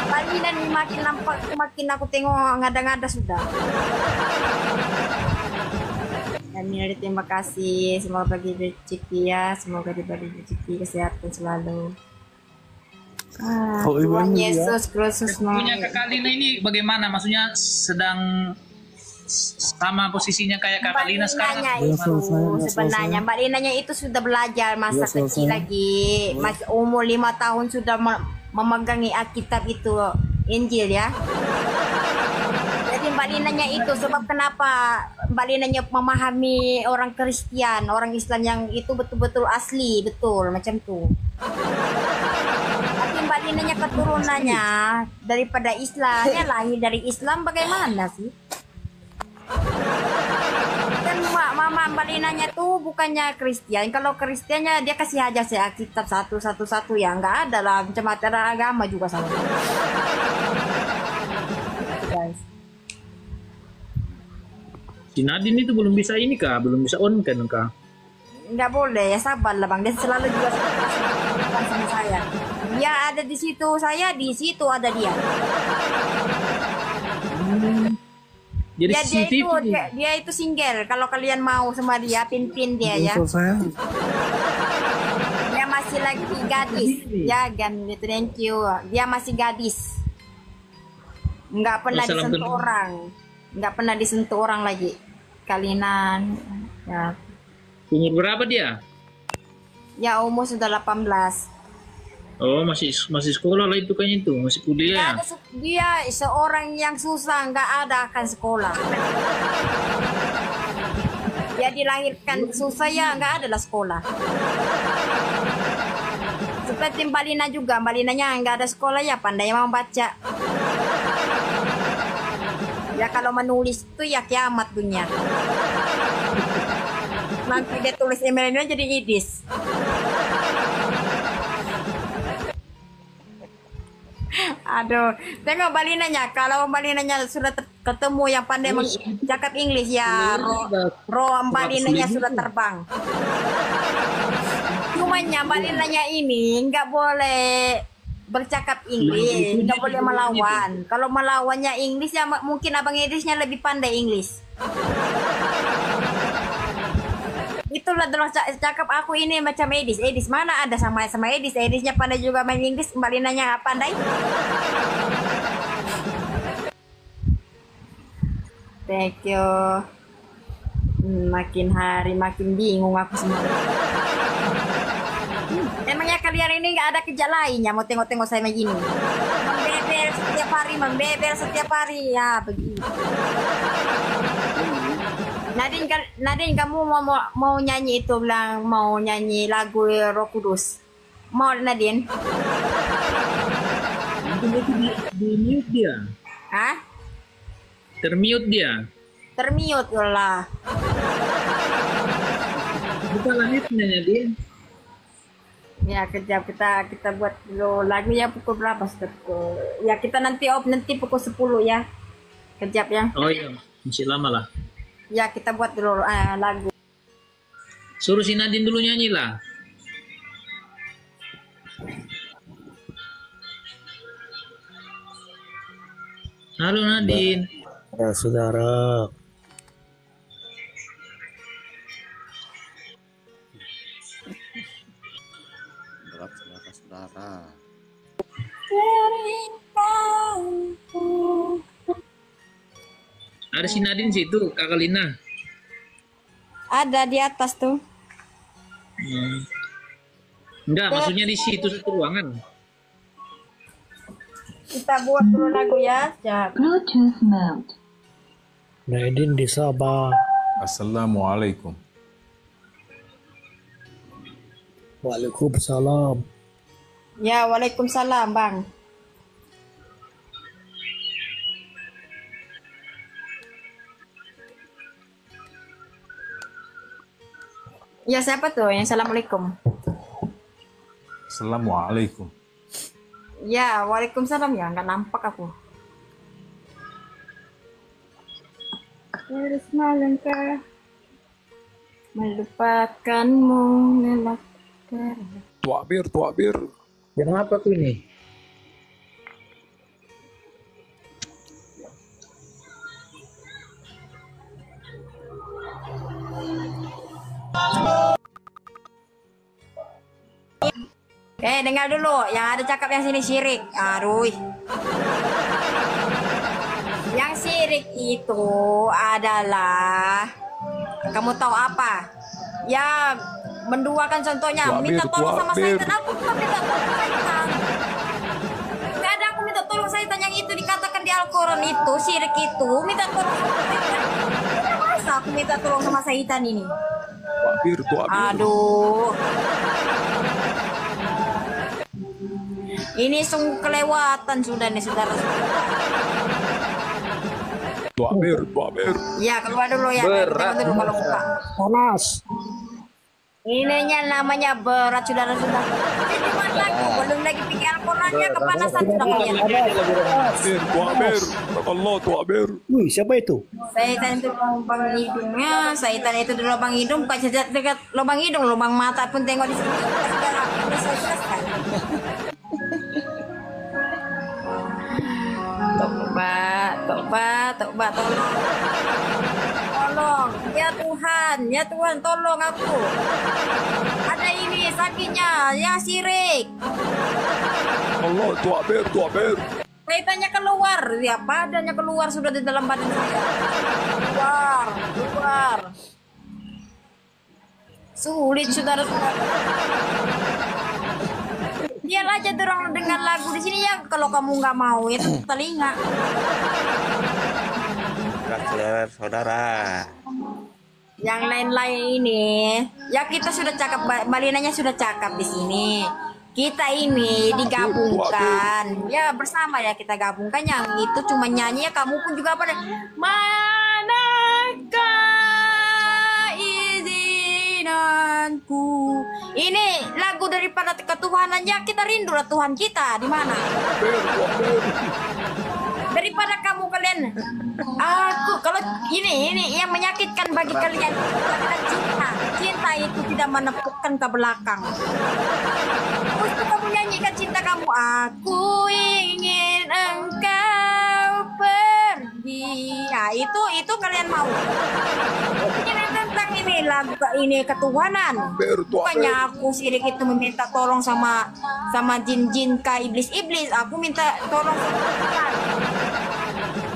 Paling ini makin nampak, makin aku tengok ngada-ngada sudah. Dan ini terima kasih, semoga bagi rezeki ya, semoga diberi rezeki kesehatan selalu. Tuhan Yesus Kristus Punya Kak Kalina ini bagaimana? Maksudnya sedang sama posisinya kayak Kak Kalina sekarang? Sebenarnya Mbak Linanya itu sudah belajar masa kecil lagi, masih umur 5 tahun sudah memegangi Alkitab itu, Injil ya. Jadi Mbak Linanya itu sebab kenapa Mbak Linanya memahami orang Kristen, orang Islam yang itu betul-betul asli, betul macam tuh. Tapi Mbak Linanya keturunannya daripada Islam, ya lahir dari Islam bagaimana sih? Dan mama Mbak Linanya tuh bukannya Kristen. Kalau Kristennya dia kasih aja saya Alkitab satu ya, nggak ada lah macam agama juga sama. Guys. Si Nadine itu belum bisa ini Kak, belum bisa on kan Kak? Nggak boleh ya, sabar lah Bang. Dia selalu juga sama saya. Dia ada di situ, saya di situ ada dia. Jadi Ya, CCTV dia itu single. Kalau kalian mau sama dia, pin dia ya. Suara saya. Dia masih lagi gadis. Ya, itu thank you. Dia masih gadis. Nggak pernah Salam disentuh kenal. orang. Nggak pernah disentuh orang lagi. Kalinan. Ya, umur berapa dia? ya umur sudah 18. Oh masih sekolah lah itu kayaknya itu, masih kuliah. Dia seorang yang susah, nggak ada akan sekolah. Dia dilahirkan susah ya, nggak ada lah sekolah. Seperti Mbak Lina juga, Mbak Linanya nggak ada sekolah ya, pandai membaca. Ya kalau menulis itu ya kiamat dunia. Nanti dia tulis emailnya jadi idis. Aduh, tengok Mbak Linanya. Kalau Mbak Linanya sudah ketemu yang pandai cakap Inggris ya, roh Mbak Linanya sudah terbang. Cumanya Mbak Linanya ini nggak boleh bercakap Inggris, nggak boleh melawan. Kalau melawannya Inggris ya mungkin abang Edisnya lebih pandai Inggris. Itulah dulu cakap aku ini macam Edis. Edis mana ada sama Edis. Edisnya pandai juga main Inggris, Mbak Linanya nggak pandai. Thank you. Makin hari makin bingung aku semua. Emangnya kalian ini nggak ada kerja lainnya? Mau tengok-tengok saya begini. Membeber setiap hari ya begini. Nadine kamu mau nyanyi itu bilang mau nyanyi lagu Roh Kudus. Mau Nadine? Di mute dia. Hah? Termute dia. Termute lah. Bukan langitnya dia. Ya kejap kita buat dulu lagunya pukul berapa pukul? Ya kita nanti pukul 10 ya. Kejap ya. Oh iya, masih lama lah. Ya kita buat dulu lagu. Suruh si Nadine dulu nyanyi lah. Halo Nadine. Ya, saudara. saudara. Ada si Nadine situ, Kakak Lina. Ada di atas tuh. Enggak, maksudnya di situ satu ruangan. Kita buat dulu lagu ya. Bluetooth mode. Nadine di Sabah. Assalamualaikum. Waalaikumsalam. Ya, waalaikumsalam, Bang. Ya, siapa tuh yang assalamualaikum? Assalamualaikum. Ya, waalaikumsalam ya, nggak nampak aku. Terus malangkah melupakanmu melakar. Tuabir, tuabir. Yang apa tuh ini? Dengar dulu, yang ada cakap yang sini syirik. Aduh. Yang syirik itu adalah, kamu tahu apa? Ya, menduakan contohnya, minta tolong sama Satan. Aku bukan minta tolong Satan. Gak ada aku minta tolong Satan yang itu dikatakan di Al-Quran itu, syirik itu, minta tolong sama Satan. Tidak masa aku minta tolong sama Satan ini. Tuabir, tuabir. Aduh. Ini sungguh kelewatan sudah nih saudara-saudara. Tuabir, tuabir. Ya keluar dulu ya. Jangan dulu kalau buka. Panas. Ininya namanya berat saudara-saudara. Ini cuma lagu, belum lagi pikir Al-Qurannya kepanasan sudah kalian. Tuabir, tuabir. Allah, tuabir. Wih, siapa itu? Saitan itu lubang hidungnya, Saitan itu di lubang hidung, bukan saja dekat lubang hidung, lubang mata pun tengok di sini. Saudara, ini saya jelaskan. Tobat, tolong. Tolong, ya Tuhan, tolong aku. Ada ini sakitnya, ya syirik. Allah, tuabir, tuabir. Kaitannya keluar, ya badannya keluar sudah di dalam badan saya. Keluar. Sulit saudara-saudara. Biar aja dorong dengan lagu di sini ya. Kalau kamu nggak mau itu telinga. Saudara. Yang lain-lain ini, ya kita sudah cakap, Balinanya sudah cakap di sini. Kita ini digabungkan, ya bersama ya kita gabungkan. Yang itu cuma nyanyi ya, kamu pun juga pada manakah izinanku. Ini lagu daripada ketuhanannya, kita rindu lah Tuhan kita di mana. Daripada kamu kalian, aku kalau ini yang menyakitkan bagi kalian adalah cinta itu tidak menepukkan ke belakang. Untuk kamu nyanyikan cinta kamu, aku ingin engkau pergi. Nah, itu kalian mau. Ini tentang ini lagu ini ketuhanan. Bukannya aku syirik itu meminta tolong sama jin-jin ke iblis-iblis. Aku minta tolong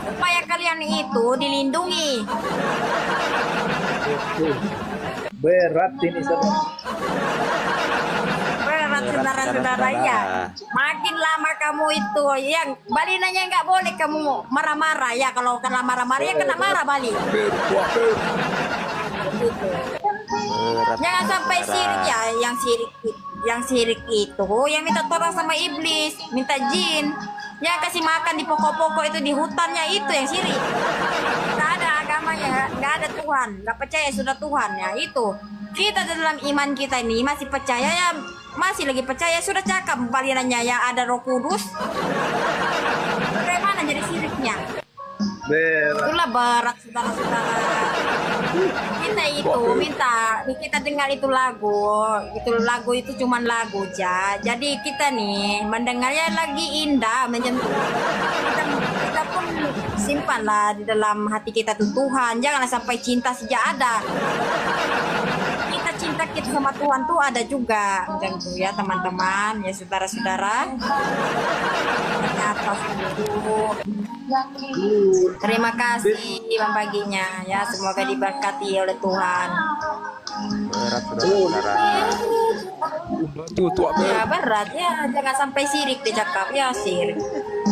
supaya kalian itu dilindungi. Berat ini Saudara-saudara ya. Makin lama kamu itu yang Balinanya nggak boleh kamu marah-marah ya. Kalau kena marah-marah ya kena marah balik. Jangan sampai syirik ya. Yang syirik itu yang minta tolong sama iblis, minta jin, yang kasih makan di pokok-pokok itu di hutannya, itu yang syirik. Nggak ada agamanya, nggak ada Tuhan, nggak percaya sudah Tuhan ya. Itu kita dalam iman kita ini masih percaya ya, masih lagi percaya sudah cakap Balinanya ya ada Roh Kudus. Bagaimana jadi syiriknya? Itulah berat saudara-saudara. Kita itu minta kita dengar itu lagu itu cuman lagu aja. Jadi kita nih mendengarnya lagi indah, menyentuh. Kita pun simpanlah di dalam hati kita tuh Tuhan. Janganlah sampai cinta sejak ada. Kita cinta kita sama Tuhan tuh ada juga mengganggu ya teman-teman, ya saudara-saudara. Ternyata sungguh. Terima kasih membaginya ya, semoga diberkati oleh Tuhan. Berat saudara-saudara. Batu tua ber. Ya berat ya, jangan sampai sirik dicakap ya sirik.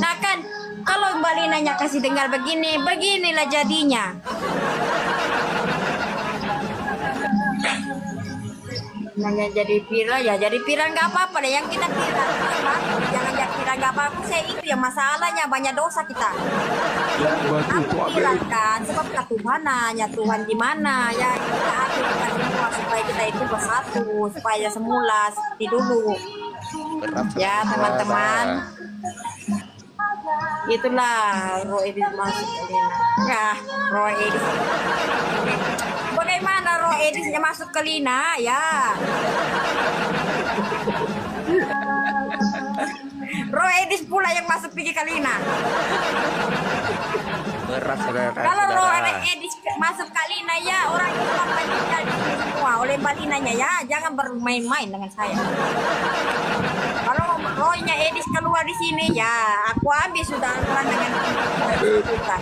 Nah kan, kalau Mbak Linanya kasih dengar begini, beginilah jadinya. Nanya jadi viral ya, jadi viral nggak apa-apa deh, yang kita viral jangan jadi viral nggak apa-apa. Saya itu yang masalahnya banyak dosa kita. Batu Aku tua ber. viral kan, sebab ketuhanannya Tuhan di mana ya, kita akhirkan semua supaya kita itu bersatu, supaya semula seperti dulu. Berat Ya teman-teman, itulah roh edis masuk ke Lina. Ya, roh edis. Bagaimana roh edisnya masuk ke Lina? Ya. Roh edis pula yang masuk pergi ke Lina. Berat Kalau roh saudara-saudara. edis masuk ke Lina ya, orang Islam meninggal di sini semua oleh Mbak Linanya ya. Jangan bermain-main dengan saya. Kalau rohnya edis keluar di sini ya, aku ambil sudah Al-Quran dengan bukan.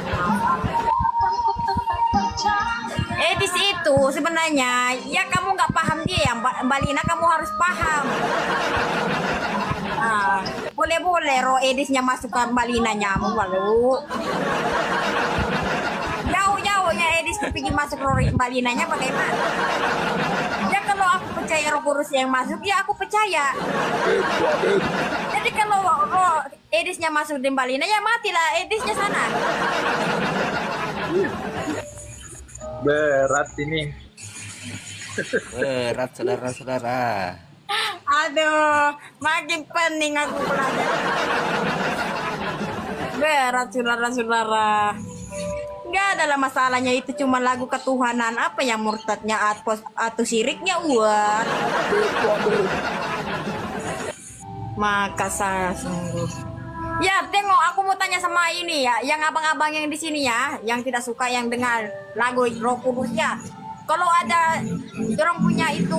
Edis itu sebenarnya ya, kamu nggak paham dia ya Mbak Lina, kamu harus paham. Nah, boleh-boleh roh edisnya masuk ke Mbak Lina nyamuk lalu. Jauh-jauhnya edis pergi masuk roh Mbak Linanya bagaimana? Ya kalau aku percaya roh kudus yang masuk, ya aku percaya. Jadi kalau roh edisnya masuk di Mbak Lina, ya matilah edisnya sana. Berat ini. Berat saudara-saudara. Aduh, makin pening aku belajar. Berat saudara-saudara. Nggak adalah masalahnya, itu cuma lagu ketuhanan. Apa yang murtadnya atau syiriknya wah. Maka saya sungguh. Ya tengok, aku mau tanya sama ini ya, yang abang-abang yang di sini ya, yang tidak suka yang dengar lagu Roh Kudus ya. Kalau ada dorong punya itu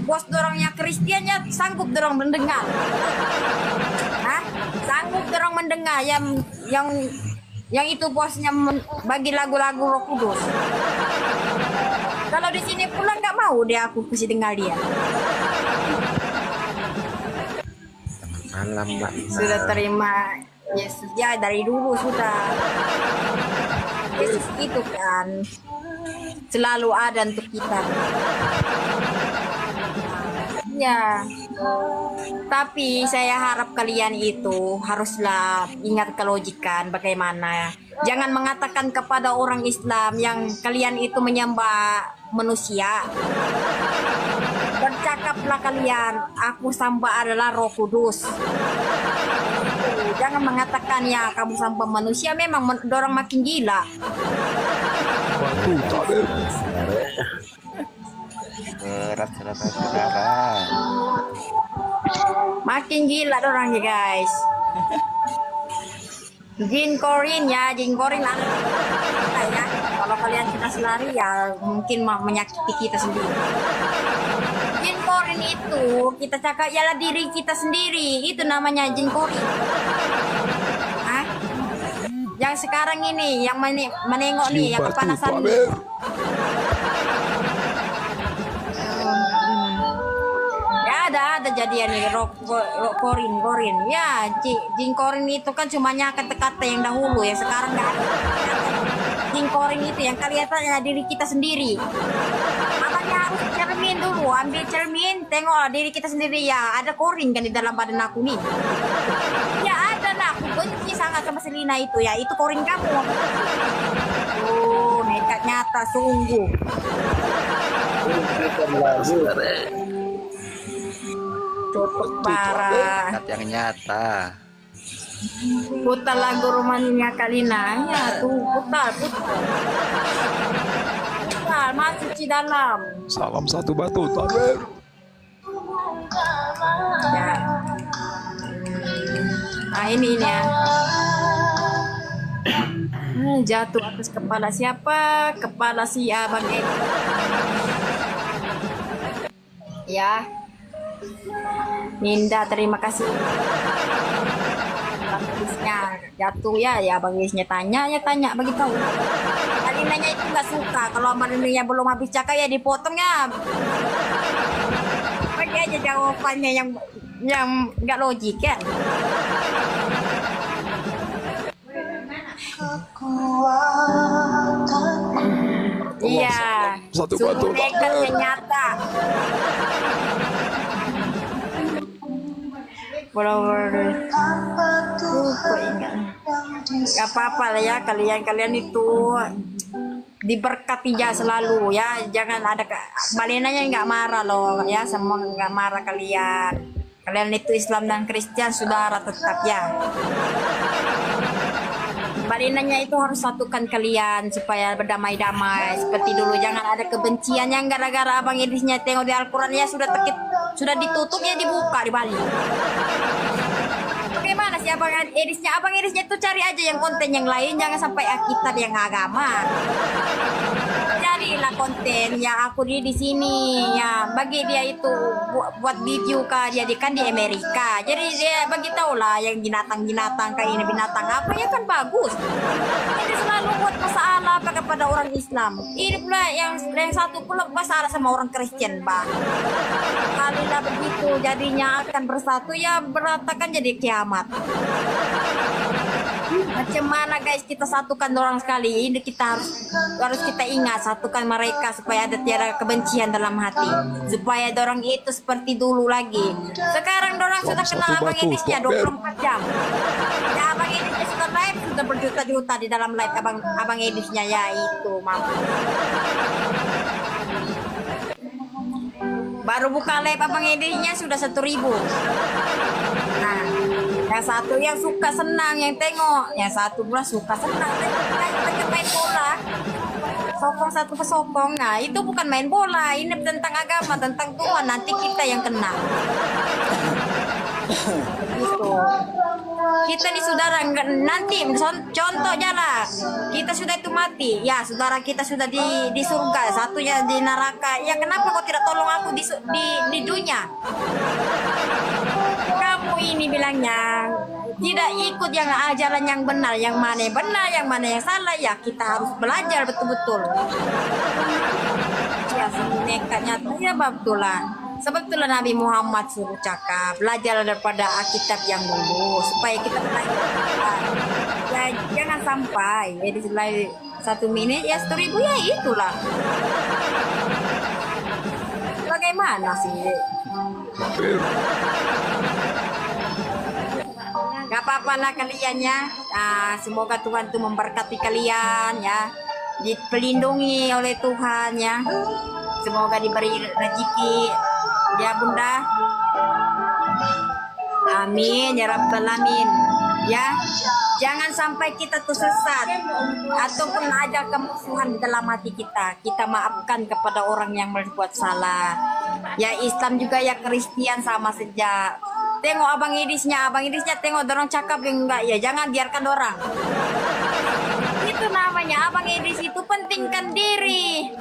bos dorongnya Kristian ya, sanggup dorong mendengar. Hah? Sanggup dorong mendengar yang itu bosnya bagi lagu-lagu Roh Kudus. Kalau di sini pula nggak mau dia, aku kasih dengar dia. Malam Mbak. Sudah terima Yesus ya dari dulu sudah. Yesus itu kan selalu ada untuk kita. Ya. Tapi saya harap kalian itu haruslah ingat kelogikan bagaimana. Jangan mengatakan kepada orang Islam yang kalian itu menyembah manusia. Bercakaplah kalian, aku sembah adalah Roh Kudus. Jangan mengatakan ya kamu sembah manusia, memang dorang makin gila. Batu tua ber. Berat saudara-saudara. Makin gila dorang ya guys. Jin Korin ya, Jin Korin lah. Ya. Kalau kalian kita selari ya mungkin menyakiti kita sendiri. Jin Korin itu kita cakap ialah diri kita sendiri, itu namanya Jin Korin. Hah? Yang sekarang ini yang menengok nih, yang kepanasan nih. Ya ada jadian nih Korin ya, Jin Korin itu kan cuma kata-kata yang dahulu ya, sekarang nggak ada. Jin Korin itu yang kelihatannya diri kita sendiri. Makanya harus cermin dulu, ambil cermin, tengok diri kita sendiri ya, ada korin kan di dalam badan aku nih. Ya ada lah, aku benci sangat sama Selina itu ya, itu korin kamu. Oh, nekat nyata sungguh. Tutup parah. Berat yang nyata. Putar lagu Romania Kalina ya tuh, putar masuk di dalam. Salam satu batu tua ber. Ya. Nah ini ya. Jatuh atas kepala siapa? Kepala si Abang Edi. Ya. Ninda, terima kasih. Habisnya jatuh ya Bang Isnya tanya bagi tahu. Alinanya itu nggak suka kalau Alinanya belum habis cakap ya dipotong ya. Bagi aja jawabannya yang nggak logik kan. Iya. Satu batu tak nekat yang nyata. Gak apa-apa lah ya kalian itu diberkati ya selalu ya, jangan ada balinanya nggak marah loh ya, semua nggak marah kalian itu Islam dan Kristen saudara tetap ya. Balinanya itu harus satukan kalian supaya berdamai-damai seperti dulu, jangan ada kebencian yang gara-gara Abang Edisnya tengok di Al-Quran ya sudah ditutup ya dibuka di Bali. Bagaimana sih Abang Edisnya? Abang Edisnya itu cari aja yang konten yang lain, jangan sampai kita yang agama. Carilah konten yang aku di sini ya, bagi dia itu buat video kah dia kan di Amerika. Jadi dia bagi tahu lah yang binatang-binatang kayak ini binatang apa ya kan bagus. Ini selalu buat masalah kepada orang Islam. Ini pula yang satu pula masalah sama orang Kristen, Bang. Kalilah begitu jadinya akan bersatu ya, beratakan jadi kiamat. Macam mana guys kita satukan orang sekali, ini kita harus kita ingat satukan mereka supaya ada tiada kebencian dalam hati, supaya dorang itu seperti dulu lagi. Sekarang dorang sudah kenal Abang Edisnya 24 jam ya, Abang Edisnya sudah live sudah berjuta-juta di dalam live Abang Edisnya ya, itu mampu. Baru buka live Abang Edisnya sudah 1.000. Nah, yang satu yang suka senang yang tengok, yang satu pula suka senang tengok main bola, sokong satu ke sokong. Nah itu bukan main bola, ini tentang agama, tentang Tuhan, nanti kita yang kena. Gitu. Kita nih saudara nanti contohnya lah, kita sudah itu mati ya, saudara kita sudah di surga, satunya di neraka ya, kenapa kau tidak tolong aku di dunia? Kamu ini bilangnya tidak ikut yang ajaran yang benar, yang mana yang salah ya, kita harus belajar betul-betul ya, nekatnya ya betul lah. Sebab itulah Nabi Muhammad suruh cakap, belajar daripada Alkitab yang dulu supaya kita belajar. Ya, jangan sampai jadi selai 1 menit ya 1.000 ya, itulah. Bagaimana sih? Gak apa-apa lah kalian ya. Semoga Tuhan tuh memberkati kalian ya, dipelindungi oleh Tuhan ya. Semoga diberi rezeki ya Bunda. Amin ya Rabbal Alamin ya. Jangan sampai kita tuh sesat ataupun ada kemusuhan di dalam hati kita. Kita maafkan kepada orang yang berbuat salah. Ya Islam juga ya Kristen sama saja. Tengok Abang Edisnya tengok dorong cakap yang enggak ya, jangan biarkan orang. Itu namanya Abang Edis itu pentingkan diri.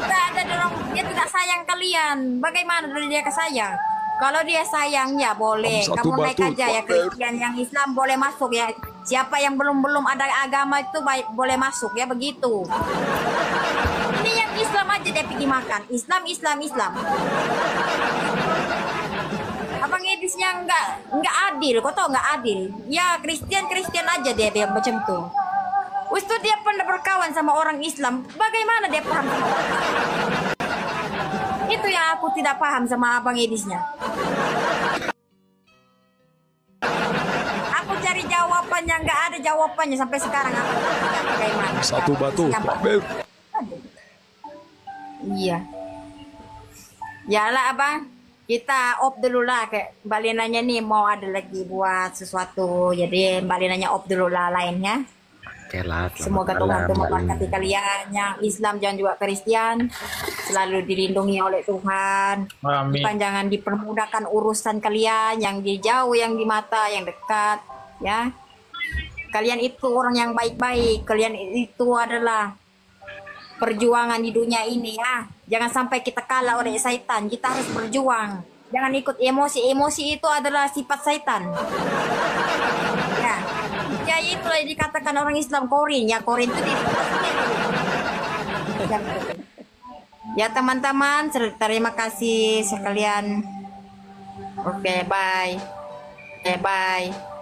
Nah, ada dorong dia tidak sayang kalian. Bagaimana dia kesayang? Kalau dia sayang ya boleh, kamu naik aja ya, Kristen yang Islam boleh masuk ya. Siapa yang belum ada agama itu boleh masuk ya, begitu. Ini yang Islam aja dia pergi makan. Islam. Abang Edisnya nggak adil, kau tau nggak adil? Ya Kristen aja dia macam tuh. Wis tuh dia pernah berkawan sama orang Islam, bagaimana dia paham sama orang Islam? Itu yang aku tidak paham sama Abang Edisnya. Aku cari jawabannya, nggak ada jawabannya sampai sekarang. Bagaimana? Satu batu. Iya. Yalah Abang, kita off dulu lah. Kayak Mbak Linanya nih mau ada lagi buat sesuatu, jadi Mbak Linanya off dulu lah lainnya. Semoga Tuhan memberkati kalian yang Islam dan juga Kristen selalu dilindungi oleh Tuhan. Amin. Jangan dipermudahkan urusan kalian, yang di jauh, yang di mata, yang dekat ya. Kalian itu orang yang baik-baik, kalian itu adalah perjuangan di dunia ini ya. Jangan sampai kita kalah oleh setan. Kita harus berjuang. Jangan ikut emosi. Emosi itu adalah sifat setan. Ya, ya itulah yang dikatakan orang Islam korin. Ya korin itu ya teman-teman, terima kasih sekalian. Oke, bye. Oke, bye.